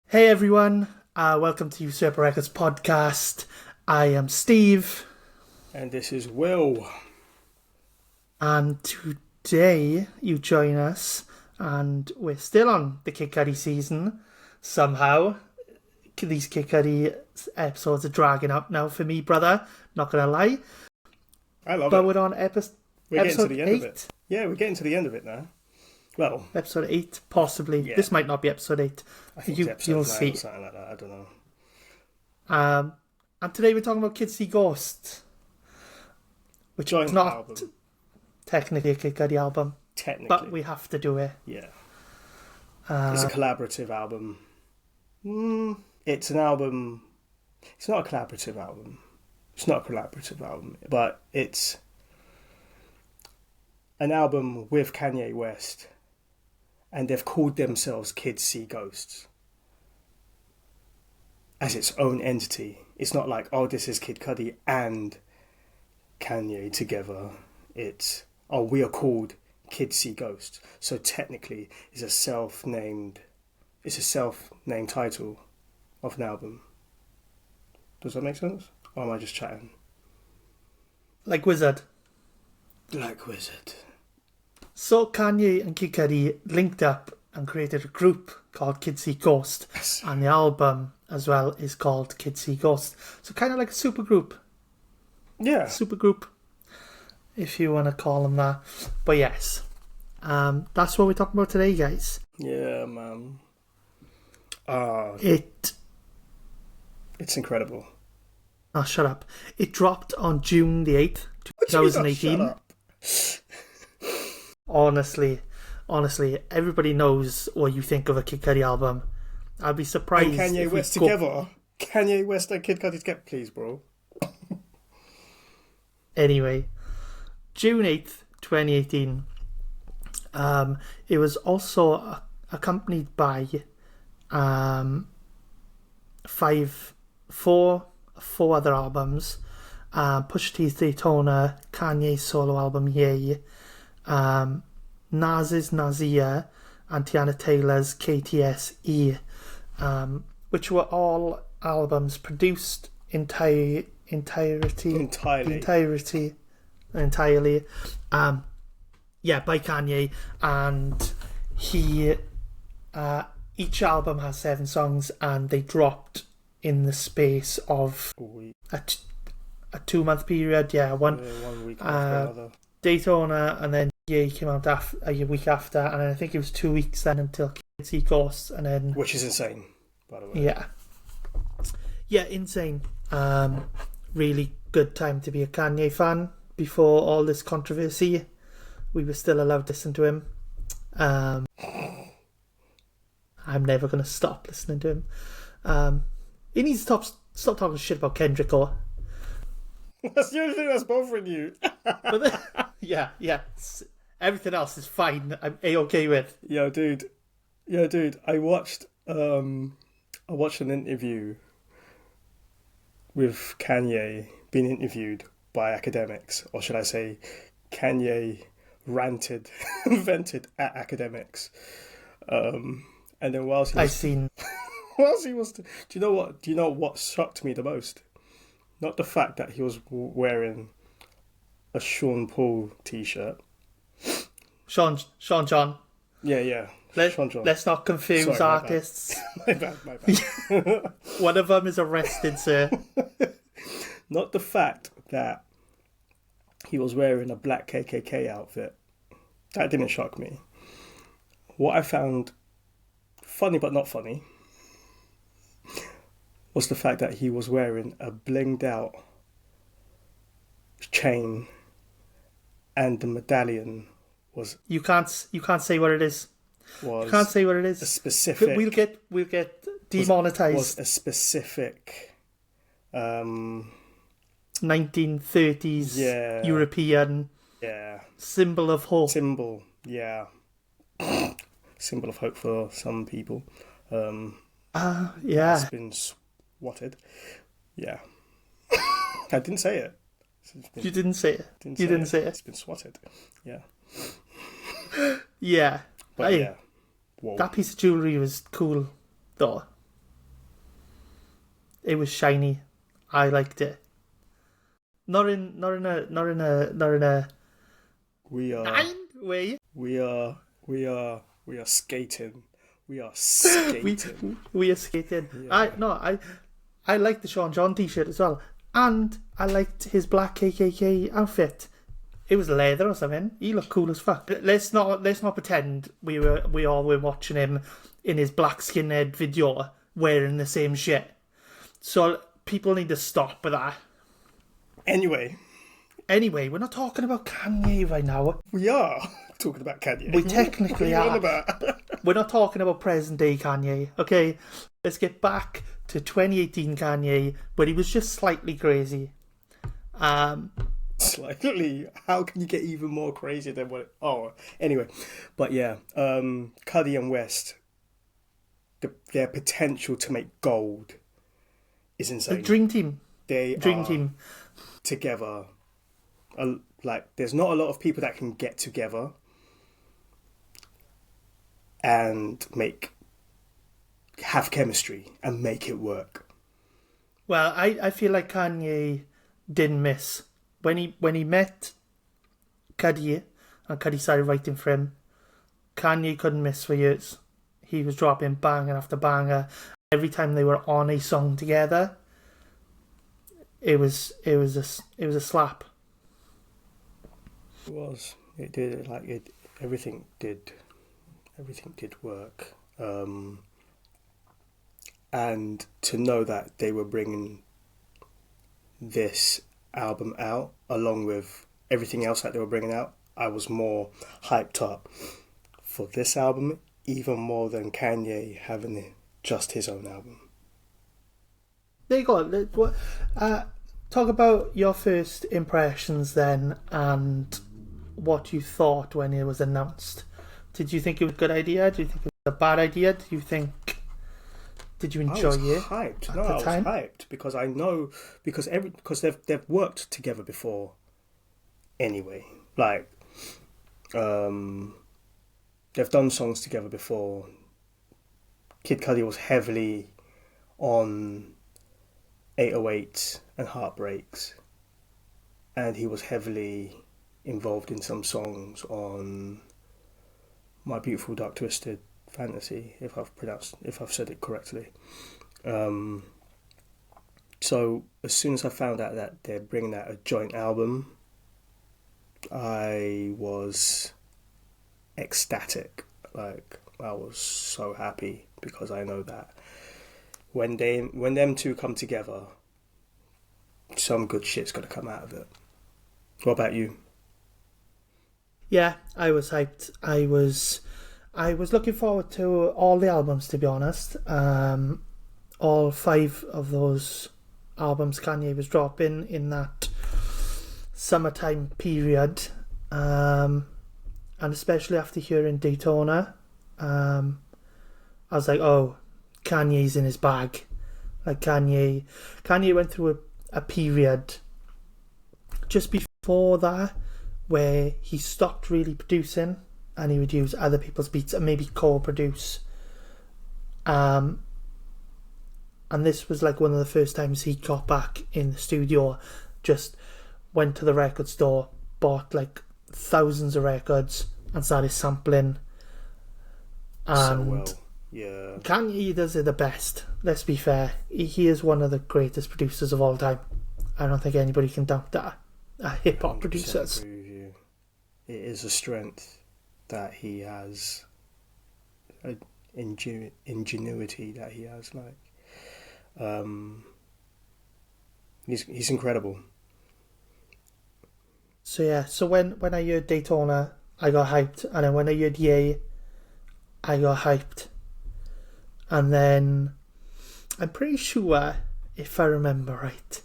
Hey everyone, welcome to Usurper Records Podcast. I am Steve. And this is Will. And today you join us, and we're still on the Kid Cudi season. Somehow, these Kid Cudi episodes are dragging up now for me, brother. Not gonna lie. I love but it. We're on episode getting to the end 8. Of it. Yeah, we're getting to the end of it now. Well, episode 8, possibly. Yeah. This might not be episode 8. I think it's episode 9 see. Or something like that. I don't know. And today we're talking about Kid See Ghost, which is not album. Technically a Kid Cudi album. Technically. But we have to do it. Yeah. It's a collaborative album. It's an album. It's not a collaborative album. But it's an album with Kanye West. And they've called themselves Kid See Ghosts as its own entity. It's not like, oh, this is Kid Cudi and Kanye together. It's, oh, we are called Kid See Ghosts. So technically, it's a self-named title of an album. Does that make sense? Or am I just chatting? Like Wizard. So Kanye and Kid Cudi linked up and created a group called Kid See Ghost. Yes. And the album as well is called Kid See Ghost. So kind of like a supergroup. Yeah. Supergroup, if you want to call them that. But yes, that's what we're talking about today, guys. Yeah, man. It's incredible. Oh, shut up. It dropped on June the 8th, 2018. Honestly, everybody knows what you think of a Kid Cudi album. I'd be surprised. And Kanye West together. Kanye West and Kid Cudi together, please, bro. Anyway, June 8th, 2018. It was also accompanied by four other albums. Pusha T's Daytona, Kanye's solo album Yay, Nas's Nazia, and Tiana Taylor's KTSE, which were all albums produced entirely, by Kanye, and he each album has 7 songs, and they dropped in the space of a 2-month period. One week after another. Daytona, and then Ye came out a week after, and then I think it was 2 weeks then until Kid See Ghost, and then, which is insane, by the way. Yeah, insane. Really good time to be a Kanye fan. Before all this controversy, we were still allowed to listen to him. I'm never going to stop listening to him. He needs to stop talking shit about Kendrick or. That's the only thing that's bothering you. But yeah. Everything else is fine. I'm A-okay with. Yo, dude. I watched an interview with Kanye being interviewed by academics, or should I say, Kanye vented at academics. And then whilst he was, do you know what shocked me the most? Not the fact that he was wearing a Sean Paul t-shirt. Sean John. Yeah. Sean John. Let's not confuse artists. My bad. One of them is arrested, sir. Not the fact that he was wearing a black KKK outfit. That didn't shock me. What I found funny but not funny was the fact that he was wearing a blinged out chain, and the medallion was... You can't say what it is. You can't say what it is. A specific... We'll get demonetized. Was a specific 1930s European symbol of hope. Symbol of hope for some people. It's been swatted. Yeah. I didn't say it. You didn't say it. You didn't say it. It's been swatted. Yeah. Yeah. But Whoa. That piece of jewellery was cool, though. It was shiny. I liked it. Not in a We are nine way. we are skating. We are skating. We are skating. Yeah. I liked the Sean John t-shirt as well, and I liked his black KKK outfit. It was leather or something. He looked cool as fuck. Let's not pretend we all were watching him in his black skinhead video wearing the same shit. So people need to stop with that. Anyway, we're not talking about Kanye right now. We are talking about Kanye. We technically are. We're not talking about present day Kanye. Okay, let's get back to 2018 Kanye, where he was just slightly crazy. Slightly? How can you get even more crazy than what... Oh, anyway. But yeah, Cudi and West, their potential to make gold is insane. The Dream Team. Dream Team. Together. Like, there's not a lot of people that can get together and have chemistry and make it work. Well, I feel like Kanye didn't miss. When he met Cudi and Cudi started writing for him, Kanye couldn't miss for years. He was dropping banger after banger. Every time they were on a song together, it was a slap. It was. It did. Everything did work. And to know that they were bringing this album out along with everything else that they were bringing out, I was more hyped up for this album even more than Kanye having just his own album. There you go. Talk about your first impressions then and what you thought when it was announced. Did you think it was a good idea? Did you think it was a bad idea? Did you enjoy it? Hyped. I was hyped because I know because they've worked together before. Anyway, like they've done songs together before. Kid Cudi was heavily on 808s and Heartbreaks, and he was heavily involved in some songs on My Beautiful Dark Twisted Fantasy, if I've said it correctly. So as soon as I found out that they're bringing out a joint album, I was ecstatic. Like, I was so happy because I know that when them two come together, some good shit's gonna come out of it. What about you? Yeah, I was hyped. I was looking forward to all the albums, to be honest. All 5 of those albums Kanye was dropping in that summertime period, and especially after hearing Daytona, I was like, oh, Kanye's in his bag. Like, Kanye went through a period just before that where he stopped really producing and he would use other people's beats and maybe co-produce. And this was like one of the first times he got back in the studio, just went to the record store, bought like thousands of records and started sampling. And so well. Yeah. Kanye does it the best, let's be fair. He is one of the greatest producers of all time. I don't think anybody can doubt that. Hip-hop producers. Agree with you. It is a strength that he has, an ingenuity that he has. Like, he's incredible. So yeah, so when I heard Daytona, I got hyped, and then when I heard Yay, I got hyped. And then I'm pretty sure, if I remember right,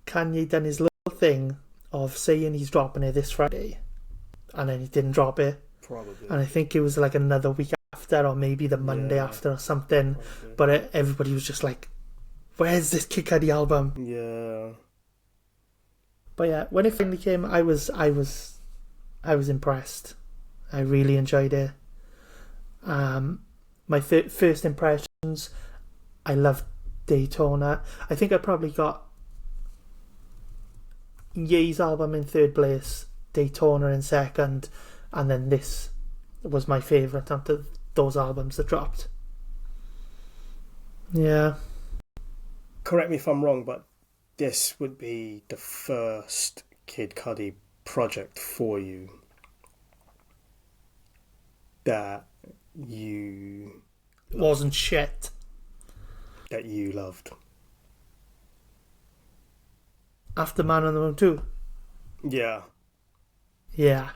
Kanye done his little thing of saying he's dropping it this Friday, and then he didn't drop it. Probably. And I think it was like another week after, or maybe the Monday after or something. Probably. But everybody was just like, where's this Kid Cudi album? Yeah. But yeah, when it finally came, I was impressed. I really enjoyed it. My first impressions, I loved Daytona. I think I probably got Ye's album in third place, Daytona in second, and then this was my favourite after those albums that dropped. Yeah. Correct me if I'm wrong, but this would be the first Kid Cudi project for you that you wasn't shit. That you loved. After Man on the Moon 2? Yeah. Yeah.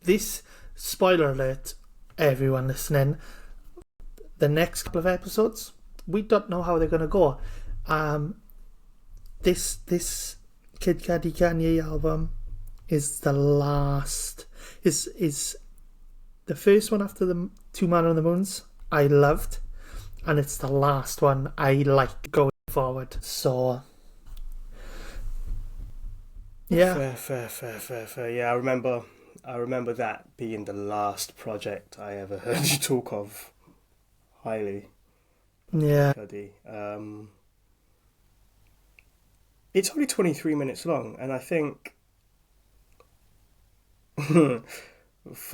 This, spoiler alert, everyone listening, the next couple of episodes, we don't know how they're going to go. This Kid Cudi Kanye album is the last, is the first one after the two Man on the Moons I loved, and it's the last one I like going forward. So yeah, fair. Yeah, I remember that being the last project I ever heard you talk of highly. Yeah. Cudi. It's only 23 minutes long, and I think for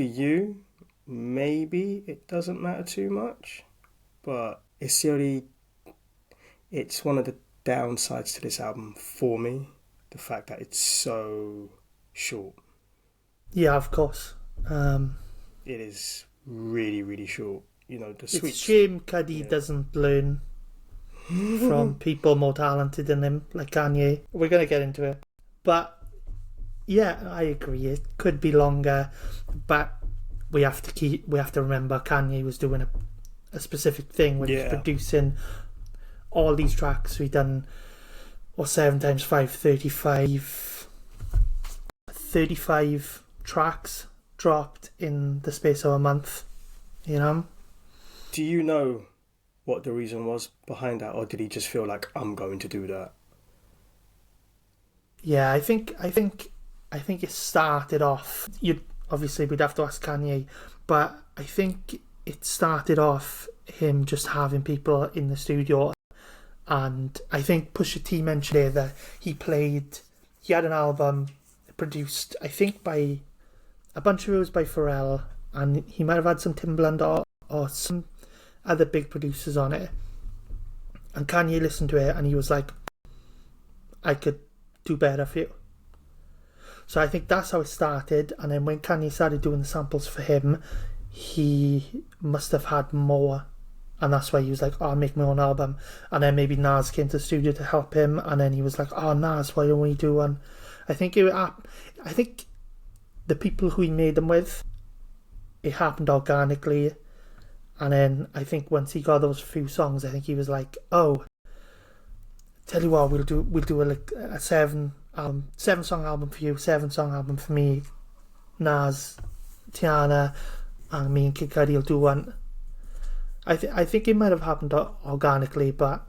you, maybe it doesn't matter too much, but it's one of the downsides to this album for me, the fact that it's so short. Yeah, of course. It is really, really short. You know, it's a shame Cudi doesn't learn from people more talented than him, like Kanye. We're going to get into it. But yeah, I agree. It could be longer, but we have to remember Kanye was doing a specific thing when he was producing all these tracks. We done 7 times 5, 35 tracks dropped in the space of a month, you know. Do you know what the reason was behind that, or did he just feel like, I'm going to do that? Yeah, I think it started off, obviously we'd have to ask Kanye, but I think it started off him just having people in the studio. And I think Pusha T mentioned there that he had an album produced, I think, by a bunch of it was by Pharrell, and he might have had some Timbaland or some other big producers on it. And Kanye listened to it and he was like, I could do better for you. So I think that's how it started. And then when Kanye started doing the samples for him, he must have had more, and that's why he was like, I'll make my own album. And then maybe Nas came to the studio to help him, and then he was like, Nas, why don't we do one? I think the people who he made them with, it happened organically. And then I think once he got those few songs, I think he was like, tell you what, we'll do a 7 song album for you, 7 song album for me, Nas, Tiana, and me and Kid Cudi will do one. I think it might have happened organically, but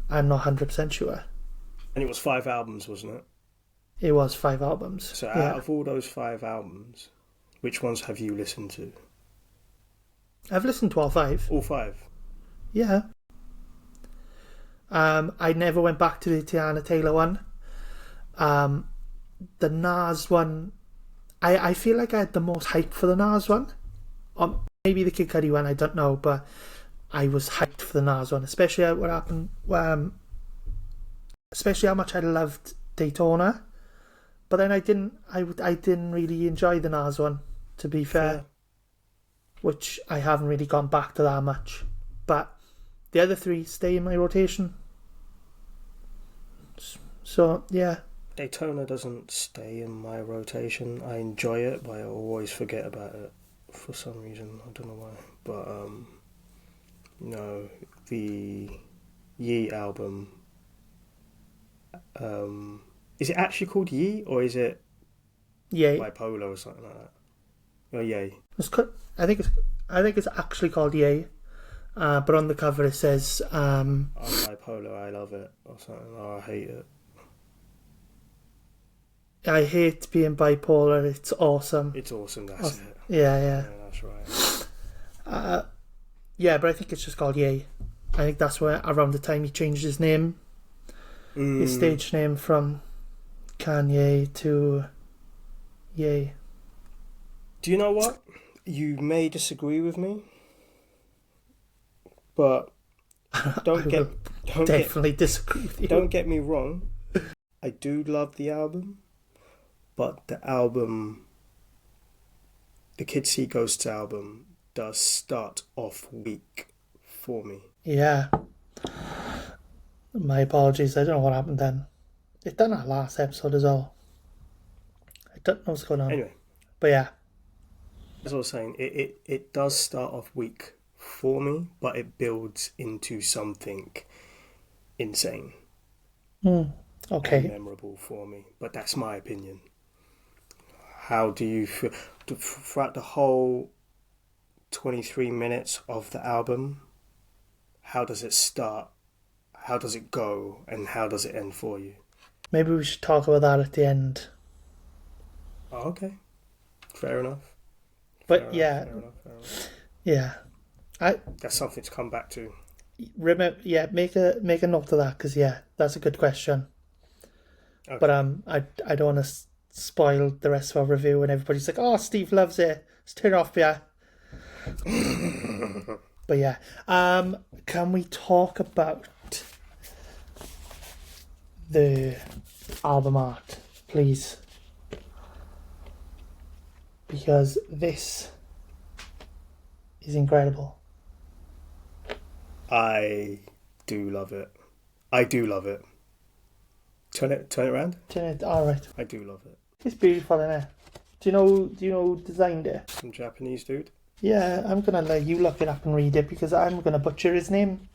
I'm not 100% sure. And it was 5 albums, wasn't it? It was 5 albums. So out of all those 5 albums, which ones have you listened to? I've listened to all 5. All 5? Yeah. I never went back to the Tiana Taylor one. The Nas one, I feel like I had the most hype for the Nas one. Maybe the Kid Cudi one, I don't know, but I was hyped for the Nas one, especially what happened, especially how much I loved Daytona. But then I didn't really enjoy the Nas one, to be fair, which I haven't really gone back to that much. But the other 3 stay in my rotation. So yeah. Daytona doesn't stay in my rotation. I enjoy it, but I always forget about it for some reason. I don't know why. But no, the Ye album. Is it actually called Ye, or is it Ye bipolar or something like that? Oh, Ye. I think it's actually called Ye, but on the cover it says I'm bipolar, I love it, or something. Oh, I hate it. I hate being bipolar. It's awesome. It's awesome. That's it. Yeah, that's right. Yeah, but I think it's just called Ye. I think that's where around the time he changed his name, his stage name from Kanye to Ye. Do you know what? You may disagree with me, but definitely disagree with you. Don't get me wrong. I do love the album, but the Kid See Ghosts album does start off weak for me. Yeah. My apologies. I don't know what happened then. It done that last episode as well. I don't know what's going on. Anyway. But yeah. As I was saying, it does start off weak for me, but it builds into something insane. Okay. And memorable for me. But that's my opinion. How do you feel throughout the whole 23 minutes of the album? How does it start? How does it go? And how does it end for you? Maybe we should talk about that at the end. Oh, okay. Fair enough. But fair enough. Yeah. That's something to come back to. Remember, make a note of that, because that's a good question. Okay. But I don't want to spoil the rest of our review and everybody's like, oh, Steve loves it, let's turn it off, yeah. But yeah, can we talk about the album art, please? Because this is incredible. I do love it. Turn it around. All right. I do love it. It's beautiful, isn't it? Do you know who designed it? Some Japanese dude. Yeah, I'm gonna let you look it up and read it because I'm gonna butcher his name.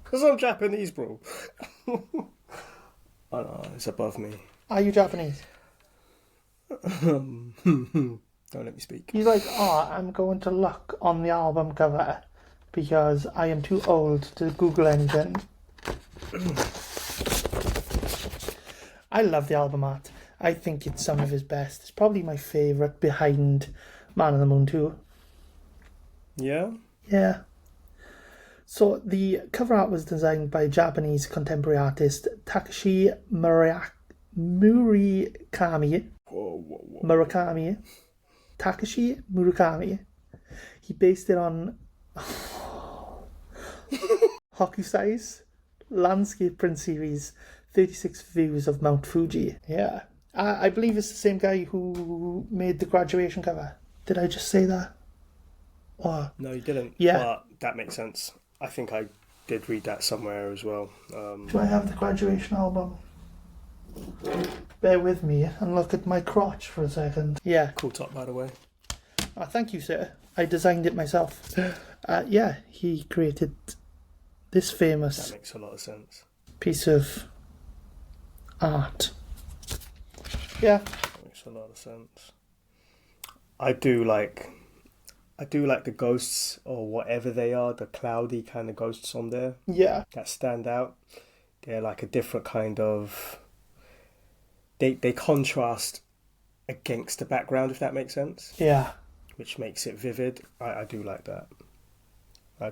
Because I'm Japanese, bro. Oh no, it's above me. Are you Japanese? Don't let me speak. He's like, I'm going to look on the album cover because I am too old to Google anything. I love the album art. I think it's some of his best. It's probably my favourite behind Man on the Moon 2. Yeah? Yeah. So the cover art was designed by Japanese contemporary artist Takashi Murakami. Whoa. Murakami. Takashi Murakami. He based it on Hokusai's landscape print series 36 Views of Mount Fuji. Yeah. I believe it's the same guy who made the graduation cover. Did I just say that? Or... No, you didn't. Yeah. But that makes sense. I think I did read that somewhere as well. Do I have the graduation album? Bear with me and look at my crotch for a second. Yeah. Cool top, by the way. Oh, thank you, sir. I designed it myself. He created this famous... That makes a lot of sense. ...piece of art. Yeah. That makes a lot of sense. I do like the ghosts or whatever they are, the cloudy kind of ghosts on there. Yeah. That stand out. They're like a different kind of... They contrast against the background, if that makes sense. Yeah. Which makes it vivid. I do like that. I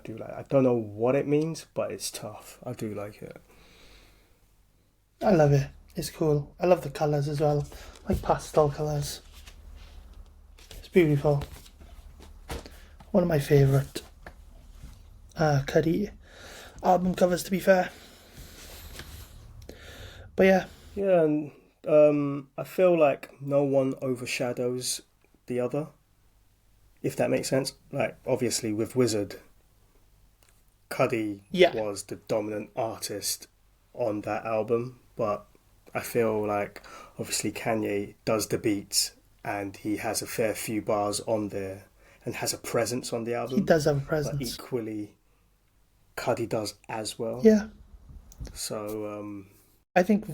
don't know what it means, but it's tough. I do like it. I love it. It's cool. I love the colours as well. Like pastel colours. It's beautiful. One of my favourite Cudi album covers, to be fair. But yeah. Yeah, and I feel like no one overshadows the other, if that makes sense. Like, obviously, with Wizard, Cudi was the dominant artist on that album, but I feel like, obviously, Kanye does the beats, and he has a fair few bars on there, and has a presence on the album. He does have a presence. But equally, Cudi does as well. Yeah. So, I think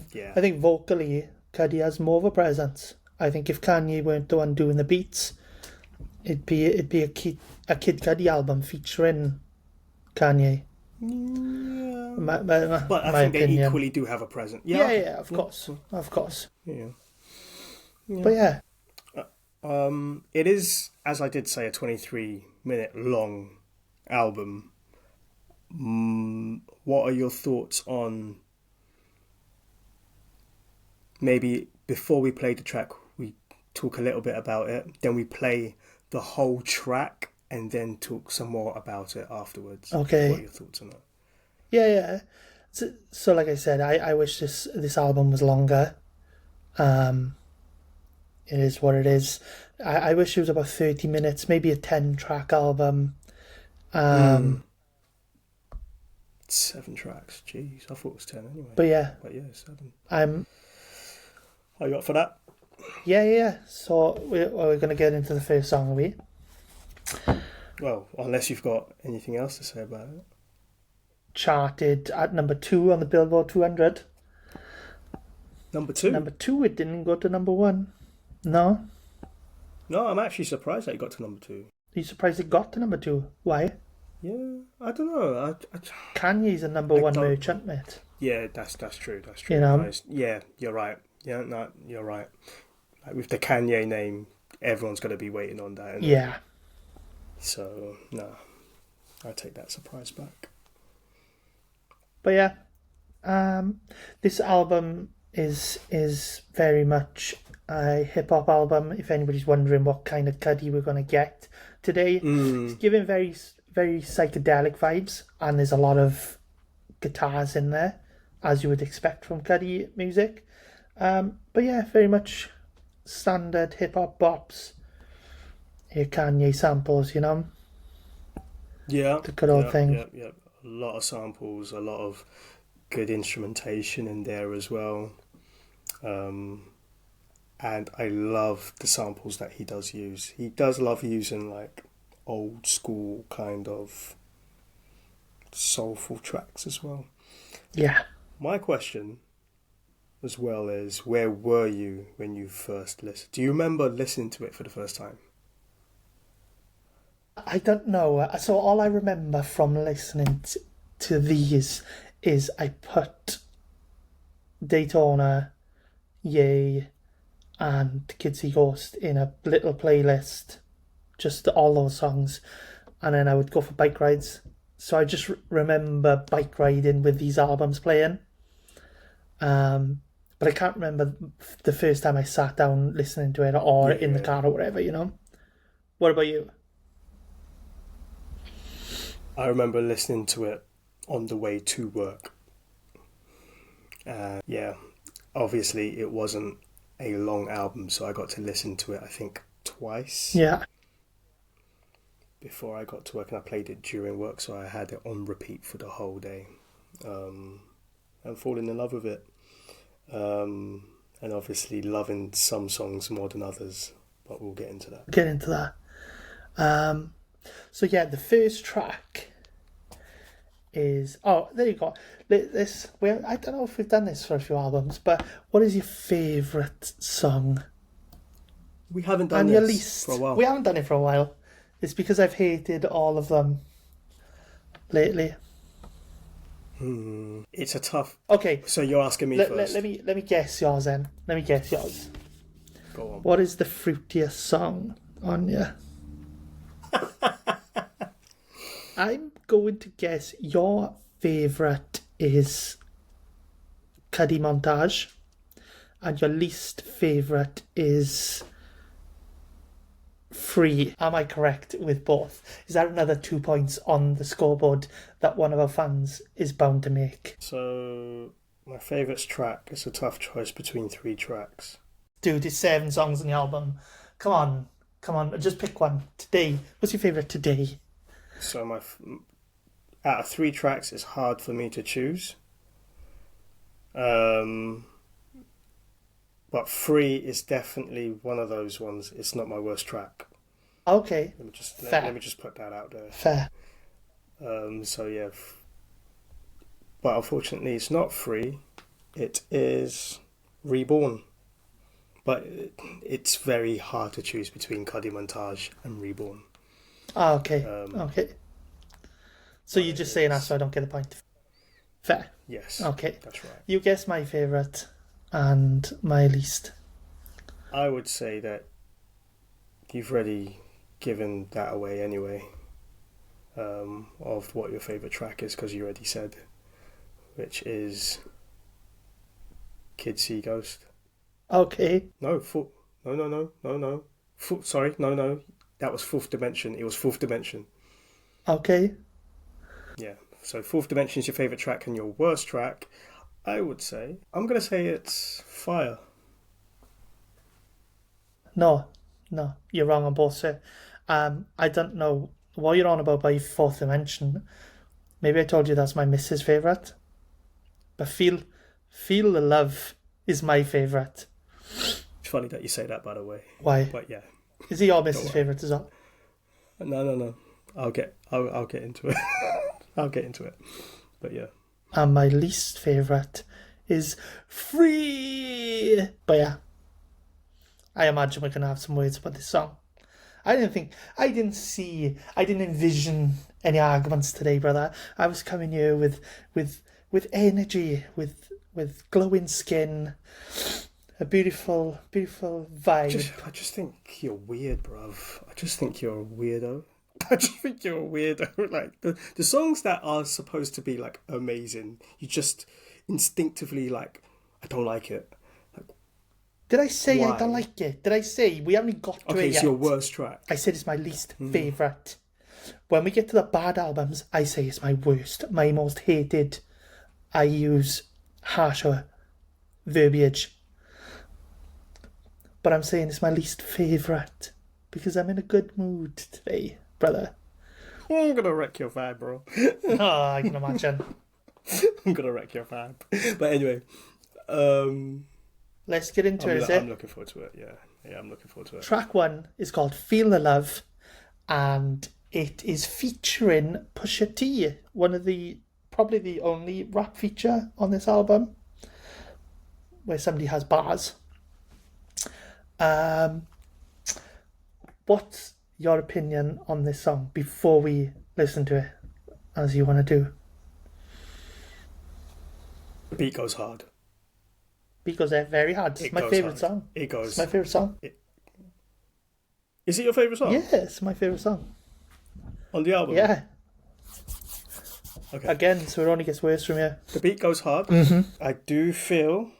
vocally, Cudi has more of a presence. I think if Kanye weren't the one doing the beats, it'd be a Kid Cudi album featuring Kanye. Yeah. But I think they equally do have a presence. Yeah, of course. Yeah. But yeah. It is, as I did say, a 23-minute long album. what are your thoughts on, maybe before we play the track, we talk a little bit about it, then we play the whole track and then talk some more about it afterwards. Okay. What are your thoughts on that? Yeah. So like I said, I wish this album was longer. It is what it is. I wish it was about 30 minutes, maybe a 10-track album. 7 tracks. Jeez, I thought it was 10 anyway. But yeah, 7. Are you up for that? Yeah. So we're going to get into the first song, are we? Well, unless you've got anything else to say about it. Charted at number 2 on the Billboard 200. Number 2? Number 2, it didn't go to number 1. No? No, I'm actually surprised that it got to number 2. Are you surprised it got to number 2? Why? Yeah, I don't know. Kanye's a number 1 merchant, mate. Yeah, that's true. That's true. You know? Yeah, you're right. Yeah, no, you're right. Like with the Kanye name, everyone's going to be waiting on that. Yeah. So, no, I take that surprise back. But yeah, this album is very much a hip-hop album, if anybody's wondering what kind of Cudi we're going to get today. It's giving very, very psychedelic vibes, and there's a lot of guitars in there, as you would expect from Cudi music. But yeah, very much standard hip-hop bops. Your Kanye samples, you know? Yeah. The good old thing. Yeah. A lot of samples, a lot of good instrumentation in there as well. And I love the samples that he does use. He does love using like old school kind of soulful tracks as well. Yeah. My question as well is, where were you when you first listened? Do you remember listening to it for the first time? I don't know. So all I remember from listening to these is I put Daytona, Yay, and Kids See Ghost in a little playlist, just all those songs, and then I would go for bike rides. So I just remember bike riding with these albums playing. But I can't remember the first time I sat down listening to it or in the car or whatever, you know? What about you? I remember listening to it on the way to work. Obviously it wasn't a long album, so I got to listen to it, I think, twice. Yeah. Before I got to work, and I played it during work, so I had it on repeat for the whole day. And falling in love with it. And obviously loving some songs more than others, but we'll get into that. So yeah, the first track is... Oh, there you go. I don't know if we've done this for a few albums, but what is your favourite song? We haven't done this for a while. We haven't done it for a while. It's because I've hated all of them lately. It's a tough... Okay. So you're asking me first. Let me guess yours then. Let me guess yours. Go on. What is the fruitiest song on you? I'm going to guess your favourite is Cudi Montage, and your least favourite is Free. Am I correct with both? Is that another 2 points on the scoreboard that one of our fans is bound to make? So my favourite track is a tough choice between 3 tracks. Dude, it's 7 songs on the album. Come on, just pick one. Today, what's your favourite today? So out of 3 tracks, it's hard for me to choose. But Free is definitely one of those ones. It's not my worst track. Okay. Let me just put that out there. Fair. So yeah. But unfortunately, it's not Free. It is Reborn. But it's very hard to choose between Cudi Montage and Reborn. Oh, okay. Okay. So you're just saying that so I don't get a point. Fair. Yes. Okay. That's right. You guess my favourite and my least. I would say that you've already given that away anyway. of what your favourite track is, because you already said, which is Kids See Ghost. Okay. No. Sorry, no. That was Fourth Dimension. It was Fourth Dimension. Okay. Yeah. So Fourth Dimension is your favourite track, and your worst track, I would say, I'm going to say it's Fire. No, you're wrong on both, sir. I don't know what you're on about by Fourth Dimension. Maybe I told you that's my missus' favourite. But Feel the Love is my favourite. It's funny that you say that, by the way. Why? But yeah. Is he your missus' favourite as well? No. I'll get into it. I'll get into it. But yeah. And my least favourite is Free. But yeah, I imagine we're going to have some words about this song. I didn't envision any arguments today, brother. I was coming here with energy, with glowing skin, a beautiful vibe. I just think you're weird, bruv. I just think you're a weirdo. Like the songs that are supposed to be like amazing, you just instinctively like, I don't like it. Did I say why? I don't like it? Did I say we haven't got to it yet? Okay, it's your worst track. I said it's my least favourite. When we get to the bad albums, I say it's my worst, my most hated. I use harsher verbiage. But I'm saying it's my least favourite because I'm in a good mood today, brother. I'm going to wreck your vibe, bro. Oh, I can imagine. I'm going to wreck your vibe. But anyway, let's get into it. I'm looking forward to it, yeah. Yeah, I'm looking forward to it. Track 1 is called Feel the Love, and it is featuring Pusha T, probably the only rap feature on this album where somebody has bars. What's your opinion on this song before we listen to it, as you want to do? The beat goes hard. Beat goes very hard. It's my favourite song. It's my favourite song. Is it your favourite song? Yeah, it's my favourite song. On the album? Yeah. Okay. Again, so it only gets worse from here. The beat goes hard. Mm-hmm. I do feel,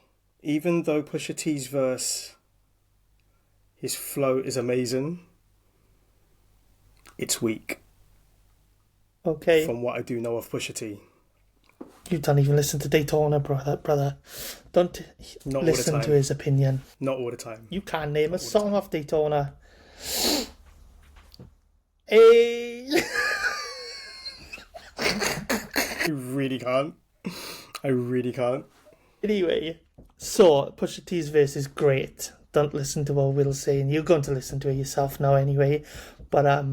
even though Pusha T's verse, his flow is amazing, it's weak. Okay. From what I do know of Pusha T. You don't even listen to Daytona, brother. Don't listen to his opinion. Not all the time. You can't name a song off Daytona. Hey! I really can't. Anyway, so Pusha T's verse is great. Don't listen to what Will's saying. You're going to listen to it yourself now anyway. But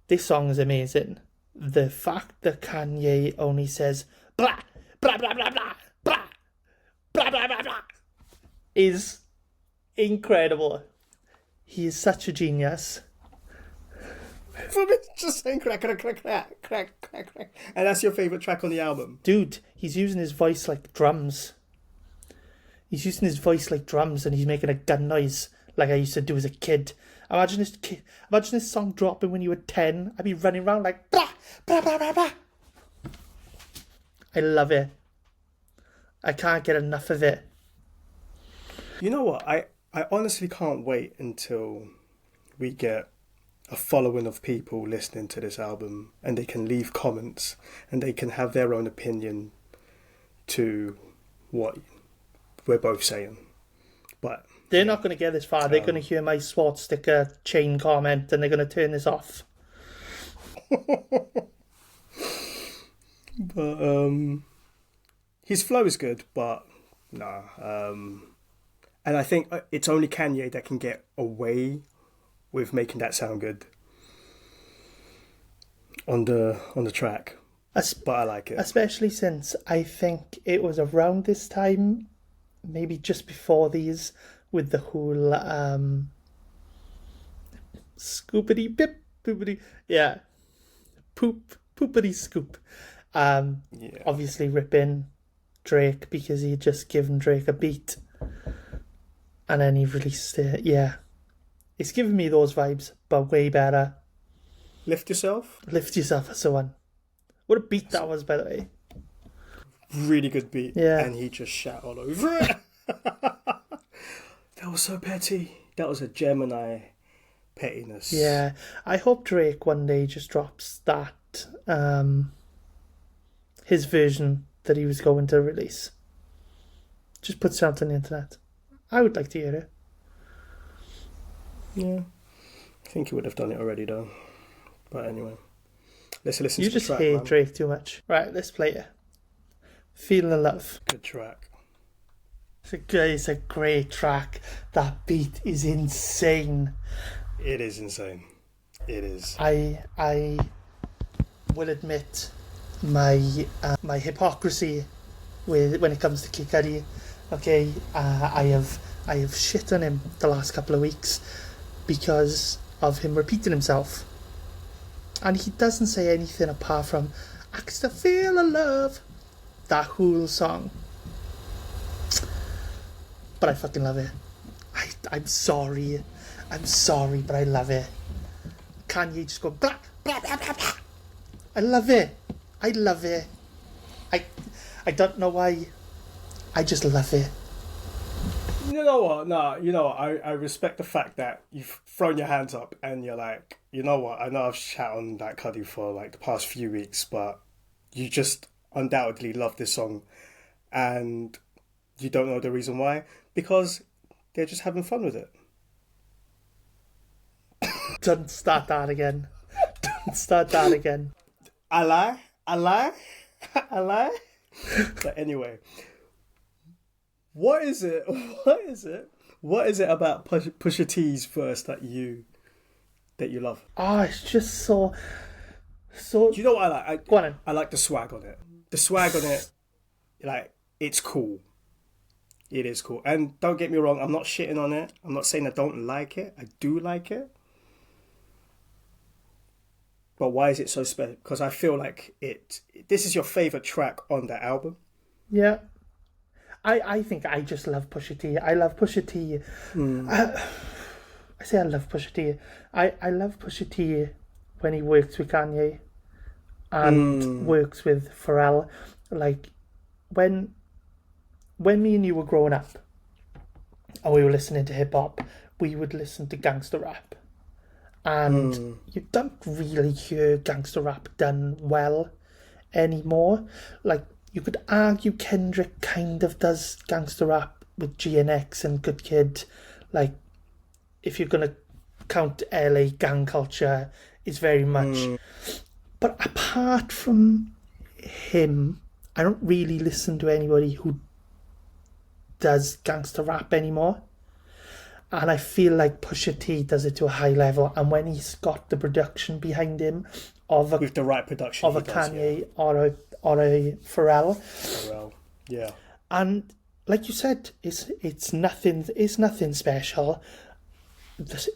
this song is amazing. The fact that Kanye only says blah blah blah blah blah blah blah blah blah blah is incredible. He is such a genius. For me, just saying crack, crack, crack, crack, crack, crack, crack. And that's your favourite track on the album? Dude, he's using his voice like drums. And he's making a gun noise like I used to do as a kid. Imagine this song dropping when you were 10. I'd be running around like blah, blah, blah, blah, blah. I love it. I can't get enough of it. You know what? I honestly can't wait until we get a following of people listening to this album and they can leave comments and they can have their own opinion to what we're both saying. But they're not going to get this far. They're going to hear my SWAT sticker chain comment and they're going to turn this off. But his flow is good, but nah. And I think it's only Kanye that can get away with making that sound good on the track. But I like it. Especially since I think it was around this time, maybe just before these, with the whole scoopity bip poopity, yeah, poopity scoop. Obviously ripping Drake because he had just given Drake a beat, and then he released it. Yeah, it's giving me those vibes, but way better. Lift Yourself? Lift Yourself, that's the one. What a beat that was, by the way. Really good beat. Yeah. And he just shat all over it. That was so petty. That was a Gemini pettiness. Yeah. I hope Drake one day just drops that, his version that he was going to release. Just puts it out on the internet. I would like to hear it. Yeah. I think he would have done it already, though. But anyway. Let's listen You to the just track, hate man. Drake too much. Right, let's play it. Feeling the Love. Good track. It's a great track. That beat is insane. It is insane. It is. I will admit my hypocrisy when it comes to Kid Cudi. Okay, I have shit on him the last couple of weeks because of him repeating himself, and he doesn't say anything apart from "I can still feel the love," that whole song. But I fucking love it. I'm sorry, but I love it. Kanye just go blah blah blah blah blah. I love it. I don't know why. I just love it. You know what? No, you know what? I respect the fact that you've thrown your hands up and you're like, you know what? I know I've shat on that Cudi for like the past few weeks, but you just undoubtedly love this song, and you don't know the reason why, because they're just having fun with it. Don't start that again. I lie. But anyway, what is it about Pusha T's verse that you love? Oh, it's just so. Do you know what I like? Go on then. I like the swag on it. The swag on it, like, it's cool. It is cool. And don't get me wrong, I'm not shitting on it. I'm not saying I don't like it. I do like it. But why is it so special? Because I feel like this is your favourite track on the album. Yeah. I think I just love Pusha T. I love Pusha T. I say I love Pusha T. I love Pusha T when he works with Kanye and works with Pharrell. Like, when me and you were growing up and we were listening to hip-hop, we would listen to gangster rap. And you don't really hear gangster rap done well anymore. Like, you could argue Kendrick kind of does gangster rap with GNX and Good Kid. Like, if you're going to count LA gang culture, it's very much. But apart from him, I don't really listen to anybody who does gangster rap anymore. And I feel like Pusha T does it to a high level, and when he's got the production behind him with the right production of a Kanye or a Pharrell, yeah. And like you said, it's nothing special. It's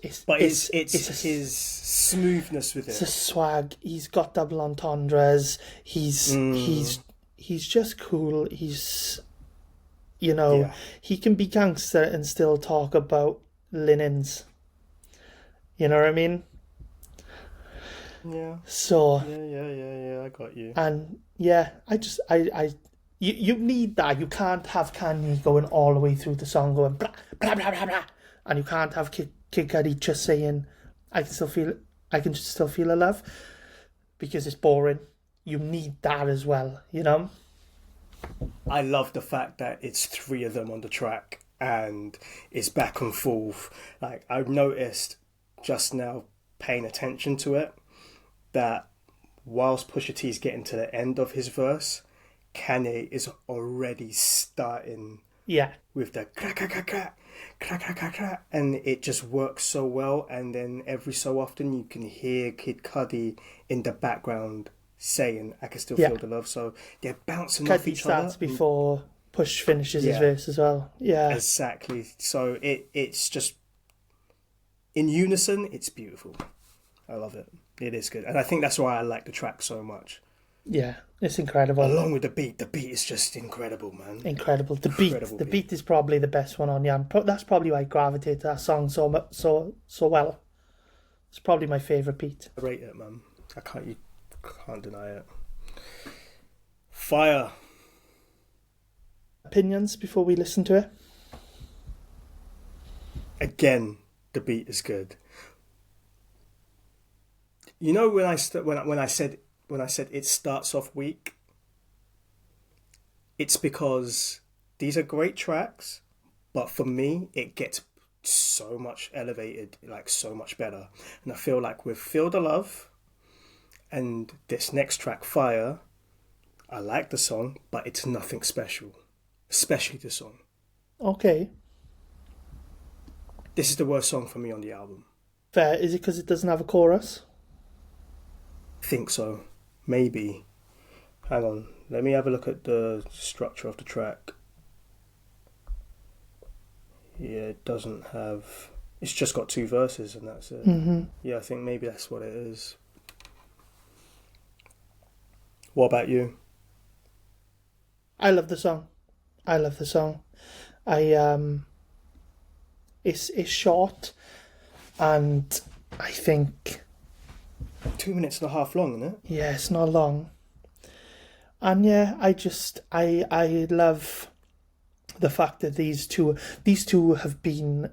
his smoothness with it. It's a swag. He's got double entendres. He's just cool. He's, he can be gangster and still talk about linens. You know what I mean? Yeah. So. Yeah. I got you. And yeah, you need that. You can't have Kanye going all the way through the song going blah blah blah blah blah, and you can't have Kid Cudi just saying I can still feel a love, because it's boring. You need that as well, you know. I love the fact that it's three of them on the track and it's back and forth. Like, I've noticed just now, paying attention to it, that whilst Pusha T is getting to the end of his verse, Kanye is already starting with the crack, crack, crack, crack, crack, crack, crack, crack, and it just works so well. And then every so often you can hear Kid Cudi in the background saying, I can still feel the love. So they're bouncing off each other. Starts before Push finishes his verse as well. Yeah. Exactly. So it's just in unison, it's beautiful. I love it. It is good. And I think that's why I like the track so much. Yeah, it's incredible. Along with the beat is just incredible, man. Incredible. The beat is probably the best one on Yam. That's probably why I gravitate to that song so well. It's probably my favourite beat. I rate it, man. You can't deny it. Fire. Opinions before we listen to it? Again, the beat is good. You know when I said it starts off weak, it's because these are great tracks, but for me it gets so much elevated, like so much better. And I feel like with Feel the Love and this next track, Fire, I like the song, but it's nothing special, especially the song. Okay. This is the worst song for me on the album. Fair. Is it because it doesn't have a chorus? I think so. Maybe. Hang on. Let me have a look at the structure of the track. Yeah, it doesn't have... It's just got 2 verses and that's it. Mm-hmm. Yeah, I think maybe that's what it is. What about you? I love the song. It's short, and I think 2 minutes and a half long, isn't it? Yeah, it's not long. And yeah, I love the fact that these two have been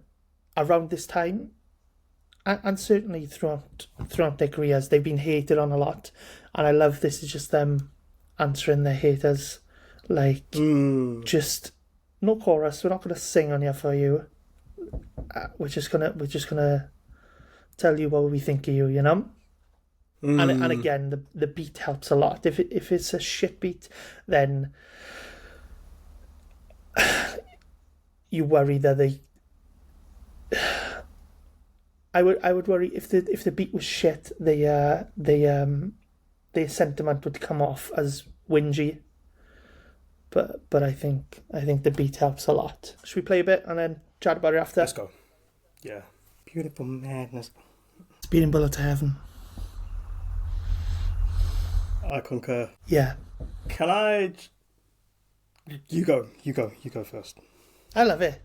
around this time, and certainly throughout their careers, they've been hated on a lot, and I love this is just them answering their haters, like just no chorus. We're not gonna sing on here for you. We're just gonna tell you what we think of you, you know. And again, the beat helps a lot. If it's a shit beat, then you worry that I would worry if the beat was shit. Their sentiment would come off as whingy. But I think the beat helps a lot. Should we play a bit and then chat about it after? Let's go. Yeah. Beautiful madness. Speeding bullet to heaven. I concur. Yeah. Can I... You go first. I love it.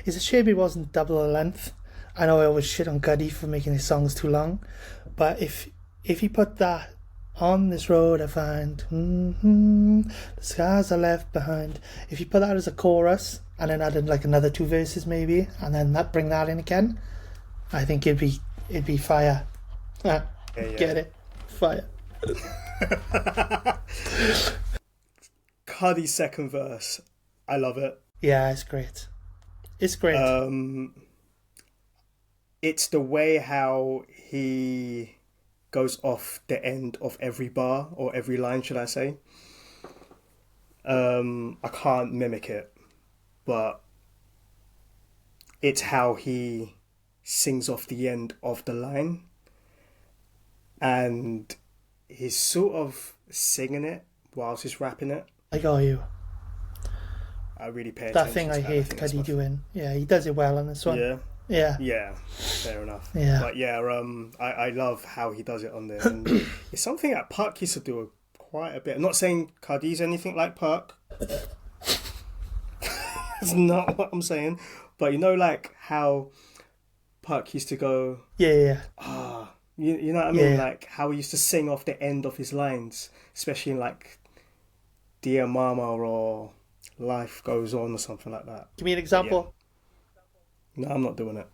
It's a shame it wasn't double the length. I know I always shit on Cudi for making his songs too long, but if he put that on this road I find the scars are left behind, if you put that as a chorus and then added like another 2 verses maybe, and then bring that in again, I think it'd be fire. Yeah. Get it? Fire. Cudi's second verse, I love it. Yeah, it's great. It's the way how he goes off the end of every bar, or every line, should I say. I can't mimic it, but it's how he sings off the end of the line, and he's sort of singing it whilst he's rapping it. I got you. I really pay that attention thing to I hate Cudi doing. Yeah, he does it well on this one. Yeah, fair enough. Yeah, but yeah, I love how he does it on there. And it's something that Park used to do quite a bit. I'm not saying Cudi's anything like Park. It's not what I'm saying. But you know, like how Park used to go. Yeah. You know what I mean? Like how he used to sing off the end of his lines, especially in like Dear Mama or Life Goes On or something like that. Give me an example. No, I'm not doing it.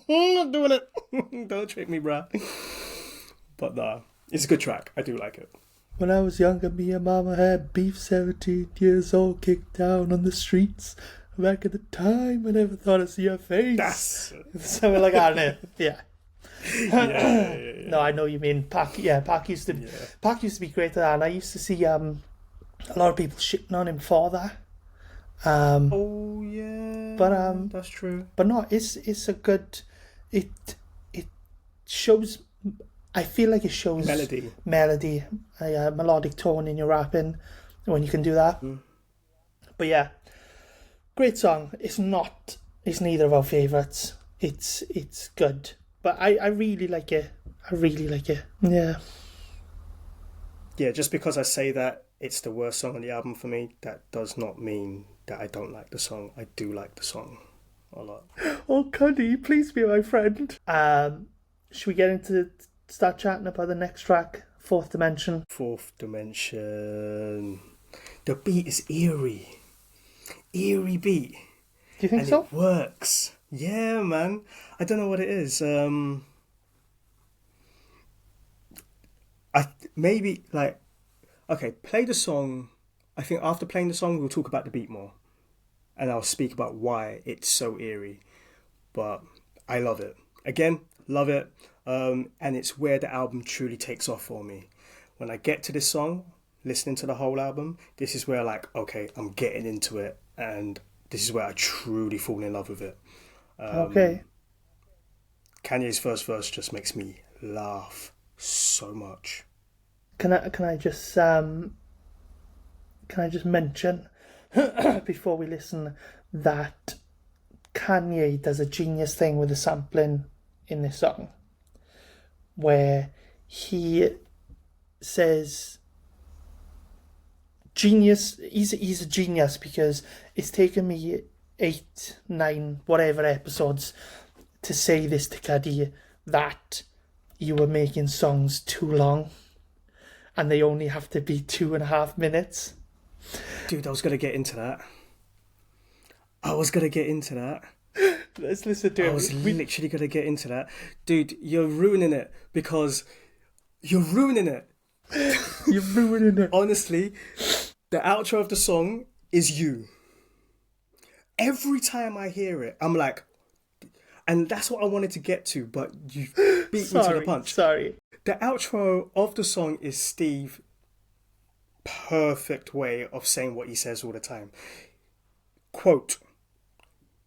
I'm not doing it. Don't trick me, bruh. But nah, it's a good track. I do like it. When I was younger, me and Mama had beef, 17 years old, kicked down on the streets. Back at the time, I never thought I'd see your face. That's something like that, innit? Yeah. Yeah. No, I know you mean Pac. Yeah, Pac used to be great at that, and I used to see a lot of people shitting on him for that. Oh yeah, but that's true. But no, it's a good. It shows. I feel like it shows melody, a melodic tone in your rapping when you can do that. But yeah, great song. It's neither of our favourites. It's good. But I really like it. Yeah. Yeah, just because I say that it's the worst song on the album for me, that does not mean that I don't like the song. I do like the song. or not? Oh, Cudi, please be my friend. Should we start chatting about the next track, Fourth Dimension? Fourth Dimension. The beat is eerie beat. Do you think so? It works. Yeah, man. I don't know what it is. Play the song. I think after playing the song, we'll talk about the beat more. And I'll speak about why it's so eerie. But I love it. Again, love it. And it's where the album truly takes off for me. When I get to this song, listening to the whole album, this is where okay, I'm getting into it. And this is where I truly fall in love with it. Okay. Kanye's first verse just makes me laugh so much. Can I just mention before we listen that Kanye does a genius thing with the sampling in this song, where he says genius. He's a genius because it's taken me 8, 9, whatever episodes to say this to Cudi, that you were making songs too long and they only have to be 2.5 minutes. Dude, I was going to get into that. Let's listen to it. I was literally going to get into that. Dude, you're ruining it because you're ruining it. You're ruining it. Honestly, the outro of the song is you. Every time I hear it, I'm like, and that's what I wanted to get to, but you beat me to the punch. Sorry. The outro of the song is Steve's perfect way of saying what he says all the time. Quote,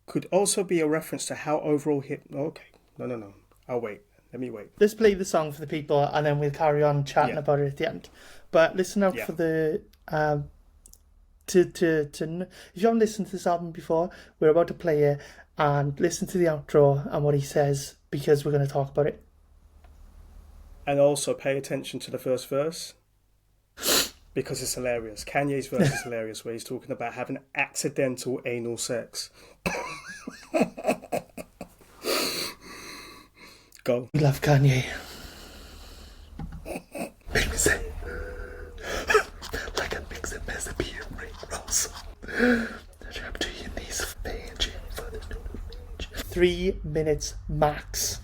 could also be a reference to how overall hit... Okay, no. I'll wait. Let me wait. Let's play the song for the people and then we'll carry on chatting about it at the end. But listen out for the... if you haven't listened to this album before, we're about to play it, and listen to the outro and what he says, because we're going to talk about it. And also pay attention to the first verse, because it's hilarious. Kanye's verse is hilarious, where he's talking about having accidental anal sex. Go. We love Kanye. Make me say, like a mix and recipe of rainbows. 3 minutes max.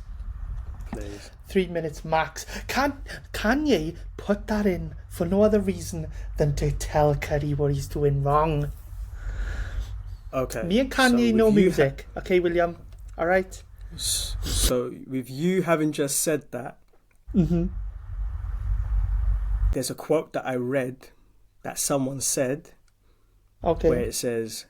Please. 3 minutes max. Kanye put that in for no other reason than to tell Cudi what he's doing wrong. Okay. Me and Kanye know music. Okay, William? Alright? So, with you having just said that, there's a quote that I read that someone said, where it says,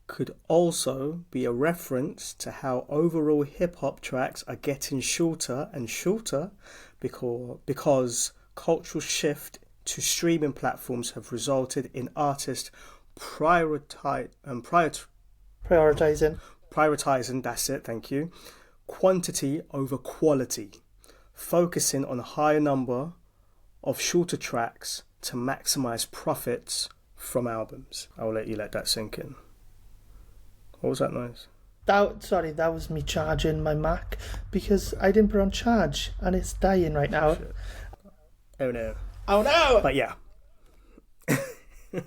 could also be a reference to how overall hip-hop tracks are getting shorter and shorter because cultural shift to streaming platforms have resulted in artists prioritizing, that's it, thank you, quantity over quality, focusing on a higher number of shorter tracks to maximize profits from albums. I'll let you let that sink in. What was that noise? That was me charging my Mac because I didn't put on charge and it's dying right now. Shit. Oh no. Oh no! But yeah.